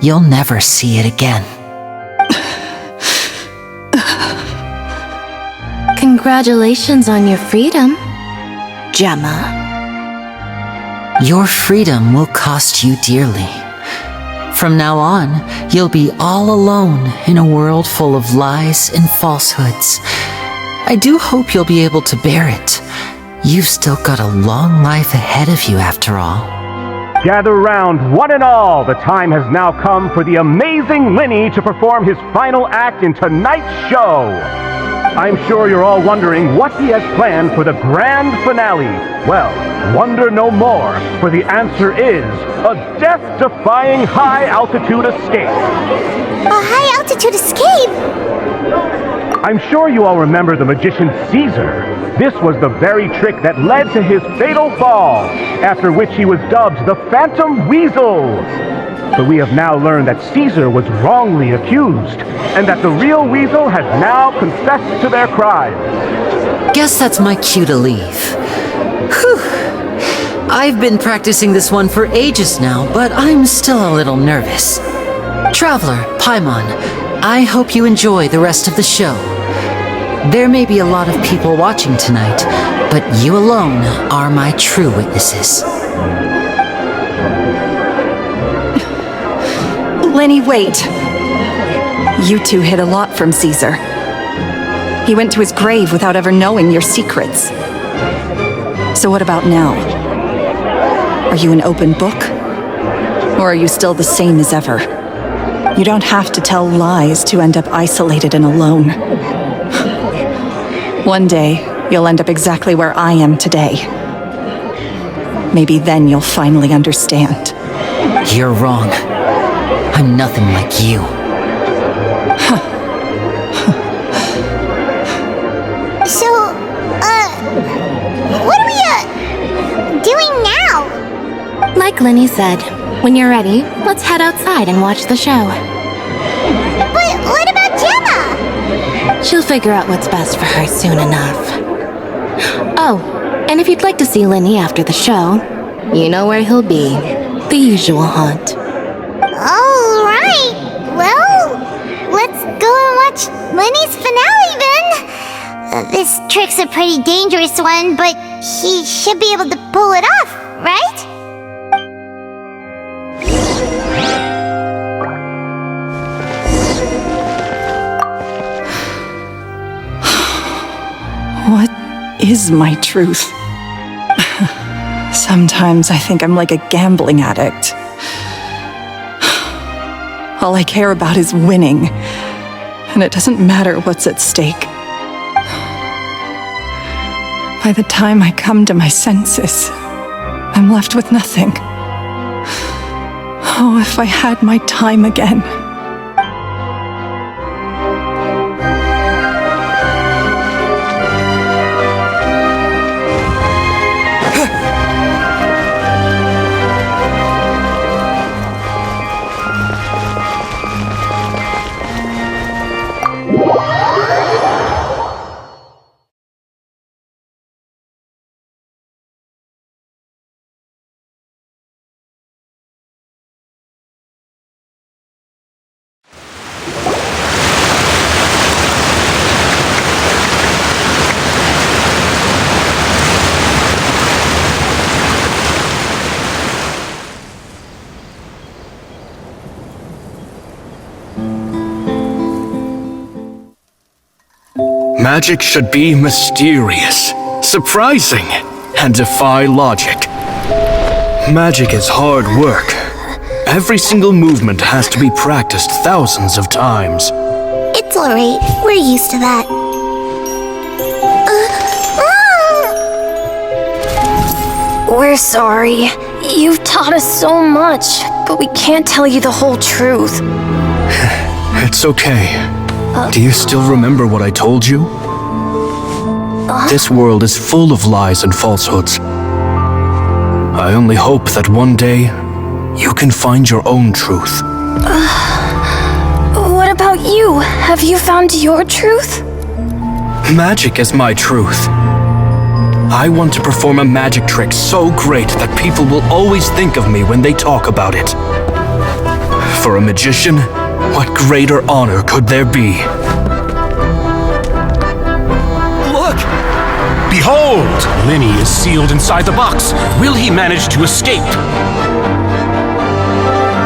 you'll never see it again. Congratulations on your freedom, Gemma. Your freedom will cost you dearly. From now on, you'll be all alone in a world full of lies and falsehoods. I do hope you'll be able to bear it. You've still got a long life ahead of you after all. Gather round, one and all. The time has now come for the amazing Lyney to perform his final act in tonight's show. I'm sure you're all wondering what he has planned for the grand finale. Well, wonder no more, for the answer is a death-defying high-altitude escape. A high-altitude escape? I'm sure you all remember the magician Caesar. This was the very trick that led to his fatal fall, after which he was dubbed the Phantom Weasel. But we have now learned that Caesar was wrongly accused, and that the real Weasel has now confessed to their crimes. Guess that's my cue to leave. Whew. I've been practicing this one for ages now, but I'm still a little nervous. Traveler, Paimon, I hope you enjoy the rest of the show. There may be a lot of people watching tonight, but you alone are my true witnesses. Lyney, wait. You two hid a lot from Caesar. He went to his grave without ever knowing your secrets. So what about now? Are you an open book? Or are you still the same as ever? You don't have to tell lies to end up isolated and alone. One day, you'll end up exactly where I am today. Maybe then you'll finally understand. You're wrong. I'm nothing like you. So, what are we, doing now? Like Lyney said, when you're ready, let's head outside and watch the show. But what about Gemma? She'll figure out what's best for her soon enough. Oh, and if you'd like to see Lyney after the show, you know where he'll be. The usual haunt. All right. Well, let's go and watch Lyney's finale then. This trick's a pretty dangerous one, but he should be able to pull it off, right? What is my truth? Sometimes I think I'm like a gambling addict. All I care about is winning, and it doesn't matter what's at stake. By the time I come to my senses, I'm left with nothing. Oh, if I had my time again. Magic should be mysterious, surprising, and defy logic. Magic is hard work. Every single movement has to be practiced thousands of times. It's alright. We're used to that. We're sorry. You've taught us so much, but we can't tell you the whole truth. It's okay. Do you still remember what I told you? This world is full of lies and falsehoods. I only hope that one day you can find your own truth. What about you? Have you found your truth? Magic is my truth. I want to perform a magic trick so great that people will always think of me when they talk about it. For a magician, what greater honor could there be? Look! Behold! Lyney is sealed inside the box. Will he manage to escape?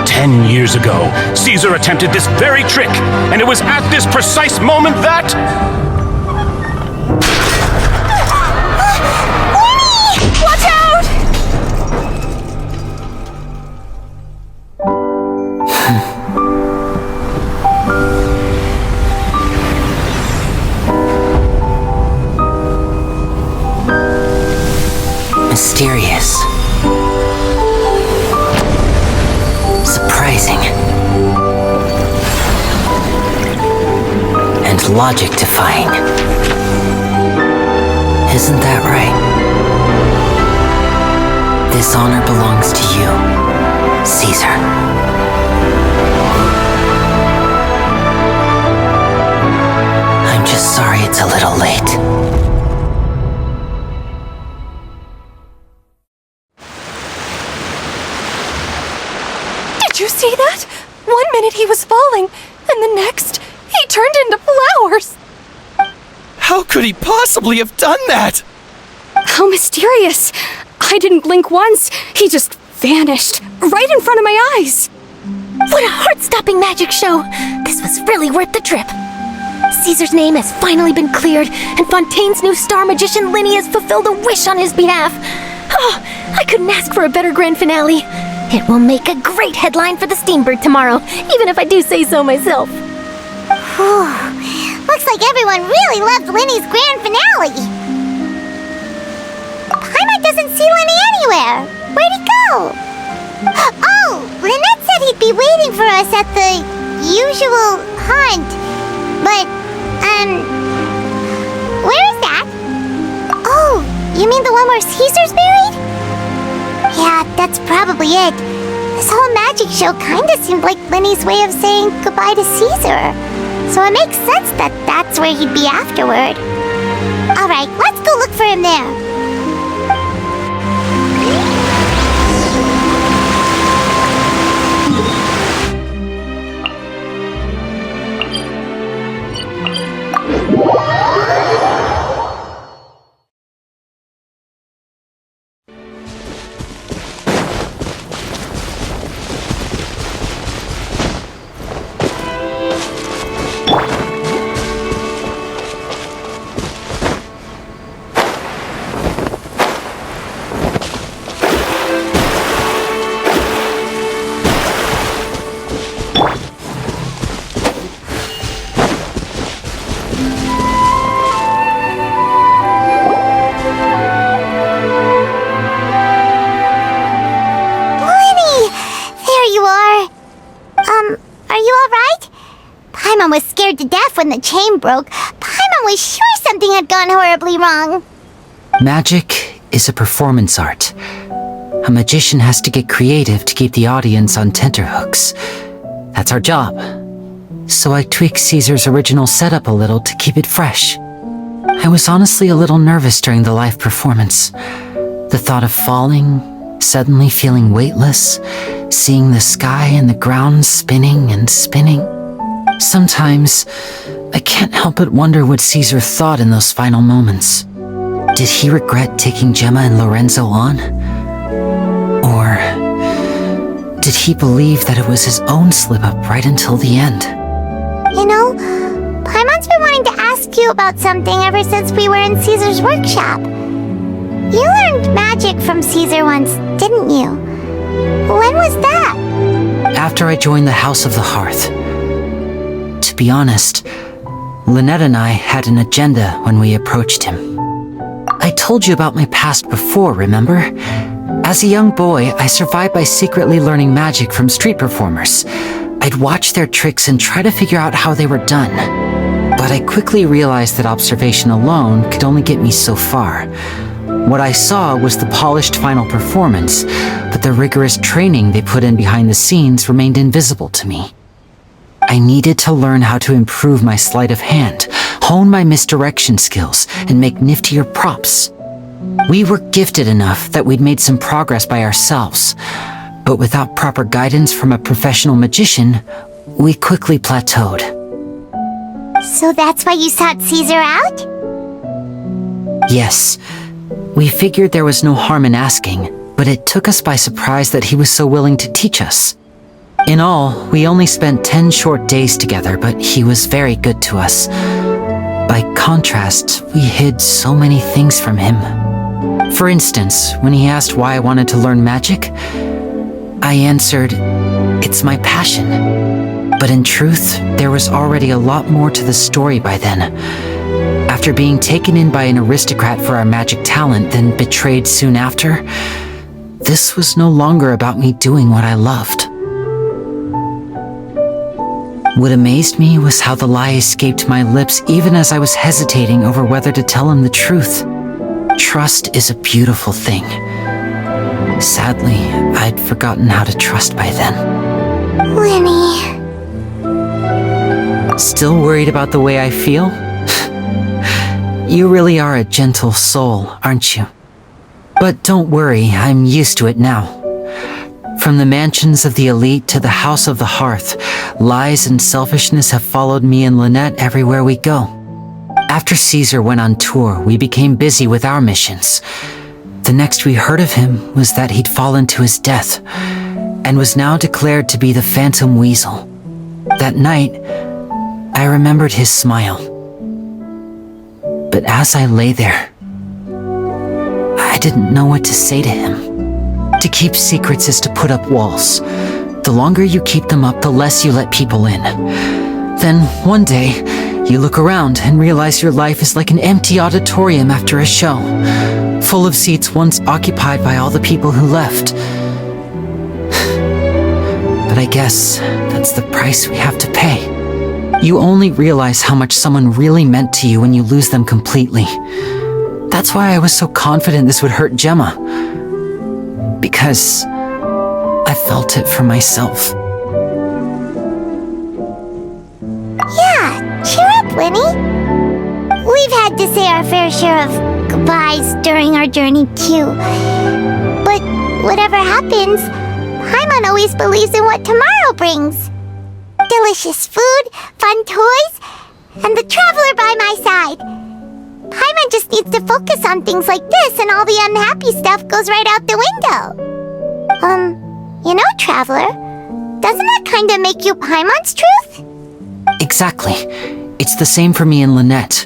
10 years ago, Caesar attempted this very trick, and it was at this precise moment that... Watch out! Mysterious. Surprising. And logic-defying. Isn't that right? This honor belongs to you, Caesar. I'm just sorry it's a little late. Did you see that? One minute he was falling, and the next, he turned into flowers. How could he possibly have done that? How mysterious. I didn't blink once. He just vanished, right in front of my eyes. What a heart-stopping magic show! This was really worth the trip. Caesar's name has finally been cleared, and Fontaine's new star magician Lyney has fulfilled a wish on his behalf. Oh, I couldn't ask for a better grand finale. It will make a great headline for the Steambird tomorrow, even if I do say so myself. Looks like everyone really loved Lyney's grand finale. Paimon doesn't see Lyney anywhere. Where'd he go? Oh, Lynette said he'd be waiting for us at the usual hunt. But, where is that? Oh, you mean the one where Caesar's buried? Yeah, that's probably it. This whole magic show kinda seemed like Lyney's way of saying goodbye to Caesar. So it makes sense that that's where he'd be afterward. Alright, let's go look for him there. Paimon was scared to death when the chain broke. Paimon was sure something had gone horribly wrong. Magic is a performance art. A magician has to get creative to keep the audience on tenterhooks. That's our job. So I tweaked Caesar's original setup a little to keep it fresh. I was honestly a little nervous during the live performance. The thought of falling, suddenly feeling weightless, seeing the sky and the ground spinning and spinning. Sometimes, I can't help but wonder what Caesar thought in those final moments. Did he regret taking Gemma and Lorenzo on? Or did he believe that it was his own slip-up right until the end? You know, Paimon's been wanting to ask you about something ever since we were in Caesar's workshop. You learned magic from Caesar once, didn't you? When was that? After I joined the House of the Hearth. To be honest, Lynette and I had an agenda when we approached him. I told you about my past before, remember? As a young boy, I survived by secretly learning magic from street performers. I'd watch their tricks and try to figure out how they were done. But I quickly realized that observation alone could only get me so far. What I saw was the polished final performance, but the rigorous training they put in behind the scenes remained invisible to me. I needed to learn how to improve my sleight of hand, hone my misdirection skills, and make niftier props. We were gifted enough that we'd made some progress by ourselves, but without proper guidance from a professional magician, we quickly plateaued. So that's why you sought Caesar out? Yes. We figured there was no harm in asking, but it took us by surprise that he was so willing to teach us. In all, we only spent 10 short days together, but he was very good to us. By contrast, we hid so many things from him. For instance, when he asked why I wanted to learn magic, I answered, "It's my passion." But in truth, there was already a lot more to the story by then. After being taken in by an aristocrat for our magic talent, then betrayed soon after, this was no longer about me doing what I loved. What amazed me was how the lie escaped my lips even as I was hesitating over whether to tell him the truth. Trust is a beautiful thing. Sadly, I'd forgotten how to trust by then. Lyney. Still worried about the way I feel? You really are a gentle soul, aren't you? But don't worry, I'm used to it now. From the mansions of the elite to the house of the hearth, lies and selfishness have followed me and Lynette everywhere we go. After Caesar went on tour, we became busy with our missions. The next we heard of him was that he'd fallen to his death, and was now declared to be the Phantom Weasel. That night, I remembered his smile. But as I lay there, I didn't know what to say to him. To keep secrets is to put up walls. The longer you keep them up, the less you let people in. Then, one day, you look around and realize your life is like an empty auditorium after a show, full of seats once occupied by all the people who left. But I guess that's the price we have to pay. You only realize how much someone really meant to you when you lose them completely. That's why I was so confident this would hurt Gemma. Because I felt it for myself. Yeah, cheer up, Lyney. We've had to say our fair share of goodbyes during our journey, too. But whatever happens, Paimon always believes in what tomorrow brings. Delicious food, fun toys, and the traveler by my side. Paimon just needs to focus on things like this, and all the unhappy stuff goes right out the window. You know, Traveler, doesn't that kind of make you Paimon's truth? Exactly. It's the same for me and Lynette.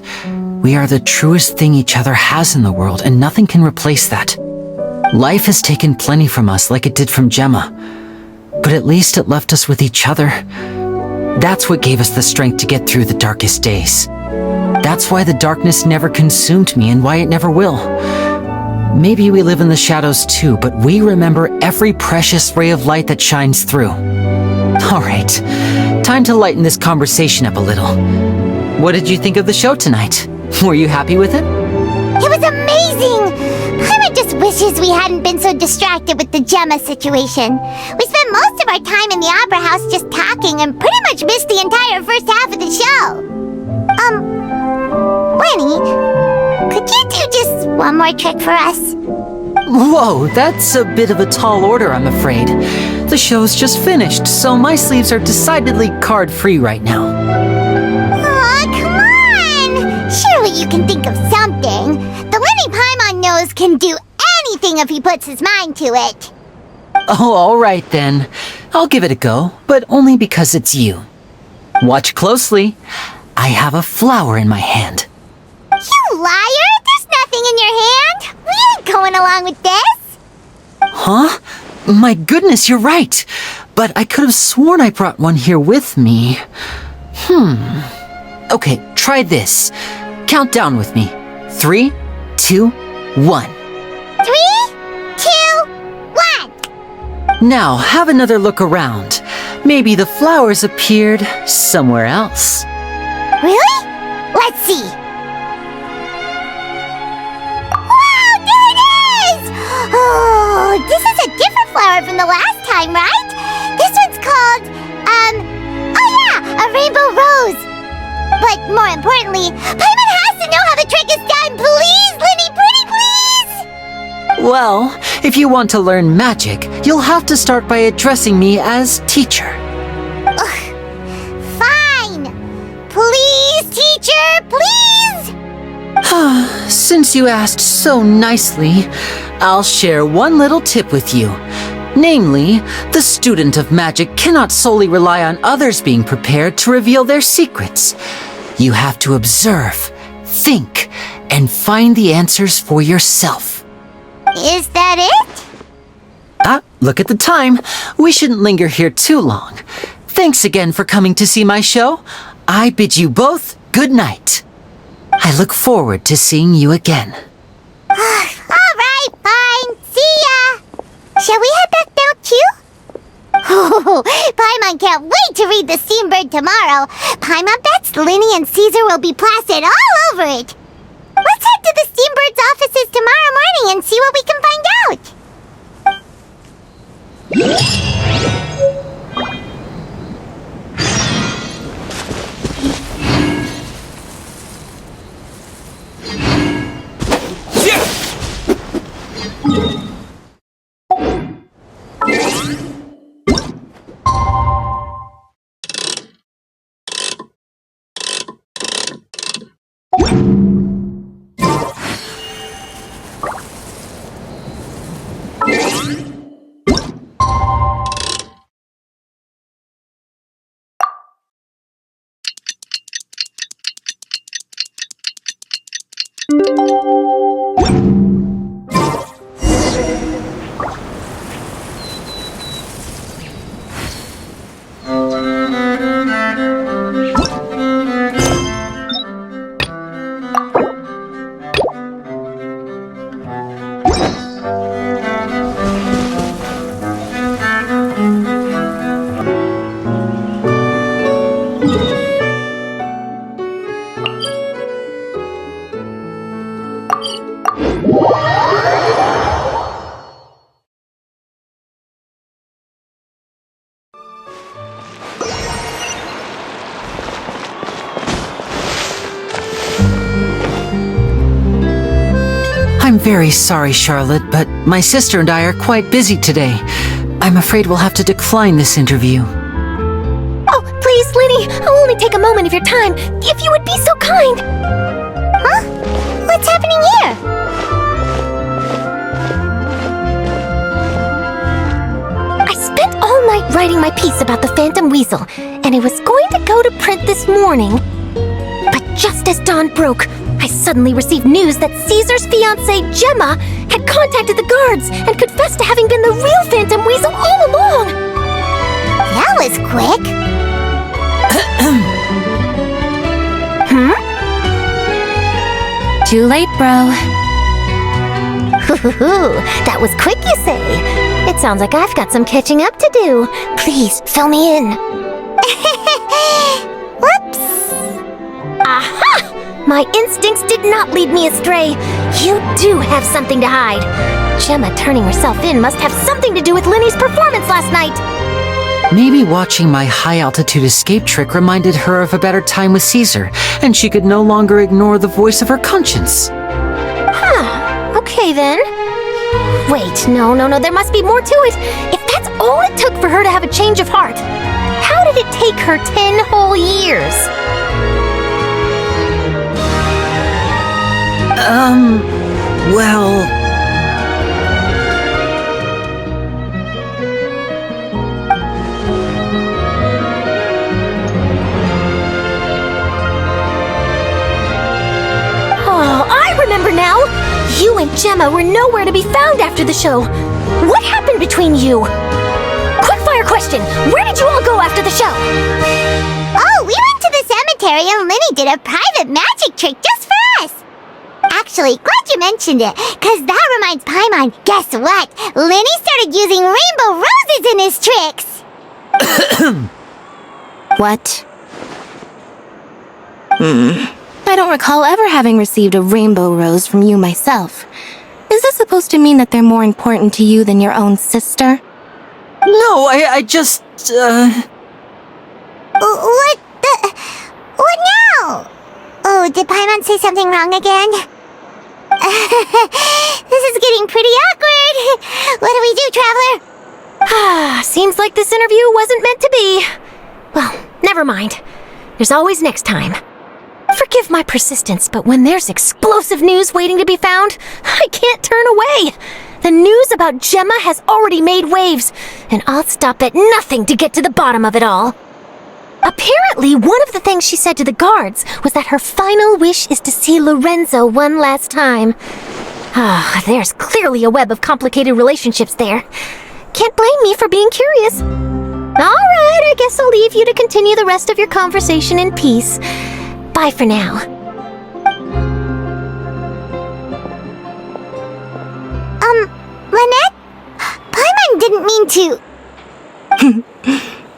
We are the truest thing each other has in the world, and nothing can replace that. Life has taken plenty from us, like it did from Gemma. But at least it left us with each other. That's what gave us the strength to get through the darkest days. That's why the darkness never consumed me, and why it never will. Maybe we live in the shadows too, but we remember every precious ray of light that shines through. Alright, time to lighten this conversation up a little. What did you think of the show tonight? Were you happy with it? It was amazing! Paimon just wishes we hadn't been so distracted with the Gemma situation. We spent most of our time in the Opera House just talking and pretty much missed the entire first half of the show. Lyney, could you do just one more trick for us? Whoa, that's a bit of a tall order, I'm afraid. The show's just finished, so my sleeves are decidedly card-free right now. Aw, come on! Surely you can think of something. The Lyney Paimon knows can do anything if he puts his mind to it. Oh, alright then. I'll give it a go, but only because it's you. Watch closely. I have a flower in my hand. You liar! There's nothing in your hand! We ain't going along with this! Huh? My goodness, you're right. But I could have sworn I brought one here with me. Okay, try this. Count down with me. 3, 2, 1. 3, 2, 1! Now, have another look around. Maybe the flowers appeared somewhere else. Really? Let's see. Wow, there it is! Oh, this is a different flower from the last time, right? This one's called, oh yeah, a rainbow rose. But more importantly, Paimon has to know how the trick is done. Please, Lyney, pretty please! Well, if you want to learn magic, you'll have to start by addressing me as teacher. Fine! Please, teacher, please! Since you asked so nicely, I'll share one little tip with you. Namely, the student of magic cannot solely rely on others being prepared to reveal their secrets. You have to observe, think, and find the answers for yourself. Is that it? Look at the time. We shouldn't linger here too long. Thanks again for coming to see my show. I bid you both good night. I look forward to seeing you again. Alright, fine. See ya! Shall we head back now too? Oh, Paimon can't wait to read The Steambird tomorrow. Paimon bets Lyney and Caesar will be plastered all over it. Let's head to the Steambird's offices tomorrow morning and see what we can find out. Yeah! I'm very sorry, Charlotte, but my sister and I are quite busy today. I'm afraid we'll have to decline this interview. Oh, please, Lyney, I'll only take a moment of your time, if you would be so kind. Huh? What's happening here? I spent all night writing my piece about the Phantom Weasel, and it was going to go to print this morning. But just as dawn broke, I suddenly received news that Caesar's fiancée, Gemma, had contacted the guards and confessed to having been the real Phantom Weasel all along. That was quick. Too late, bro. That was quick, you say? It sounds like I've got some catching up to do. Please, fill me in. Whoops. Aha! My instincts did not lead me astray. You do have something to hide. Gemma turning herself in must have something to do with Lyney's performance last night. Maybe watching my high-altitude escape trick reminded her of a better time with Caesar, and she could no longer ignore the voice of her conscience. Huh. Okay, then. Wait, no, there must be more to it. If that's all it took for her to have a change of heart, how did it take her 10 whole years? Well... Oh, I remember now! You and Gemma were nowhere to be found after the show. What happened between you? Quickfire question! Where did you all go after the show? Oh, we went to the cemetery and Lyney did a private magic trick just for us. Actually, glad you mentioned it, because that reminds Paimon. Guess what? Lyney started using rainbow roses in his tricks. What? I don't recall ever having received a rainbow rose from you myself. Is this supposed to mean that they're more important to you than your own sister? No, I just, What now? Oh, did Paimon say something wrong again? This is getting pretty awkward. What do we do, Traveler? Seems like this interview wasn't meant to be. Well, never mind. There's always next time. Forgive my persistence, but when there's explosive news waiting to be found, I can't turn away. The news about Gemma has already made waves, and I'll stop at nothing to get to the bottom of it all. Apparently, one of the things she said to the guards was that her final wish is to see Lorenzo one last time. There's clearly a web of complicated relationships there. Can't blame me for being curious. All right, I guess I'll leave you to continue the rest of your conversation in peace. Bye for now. Lynette? Paimon didn't mean to...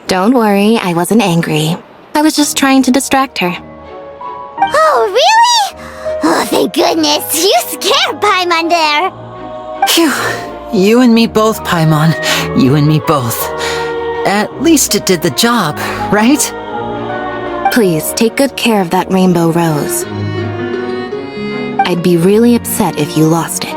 Don't worry, I wasn't angry. I was just trying to distract her. Oh, really? Oh, thank goodness. You scared Paimon there. Phew. You and me both, Paimon. You and me both. At least it did the job, right? Please, take good care of that rainbow rose. I'd be really upset if you lost it.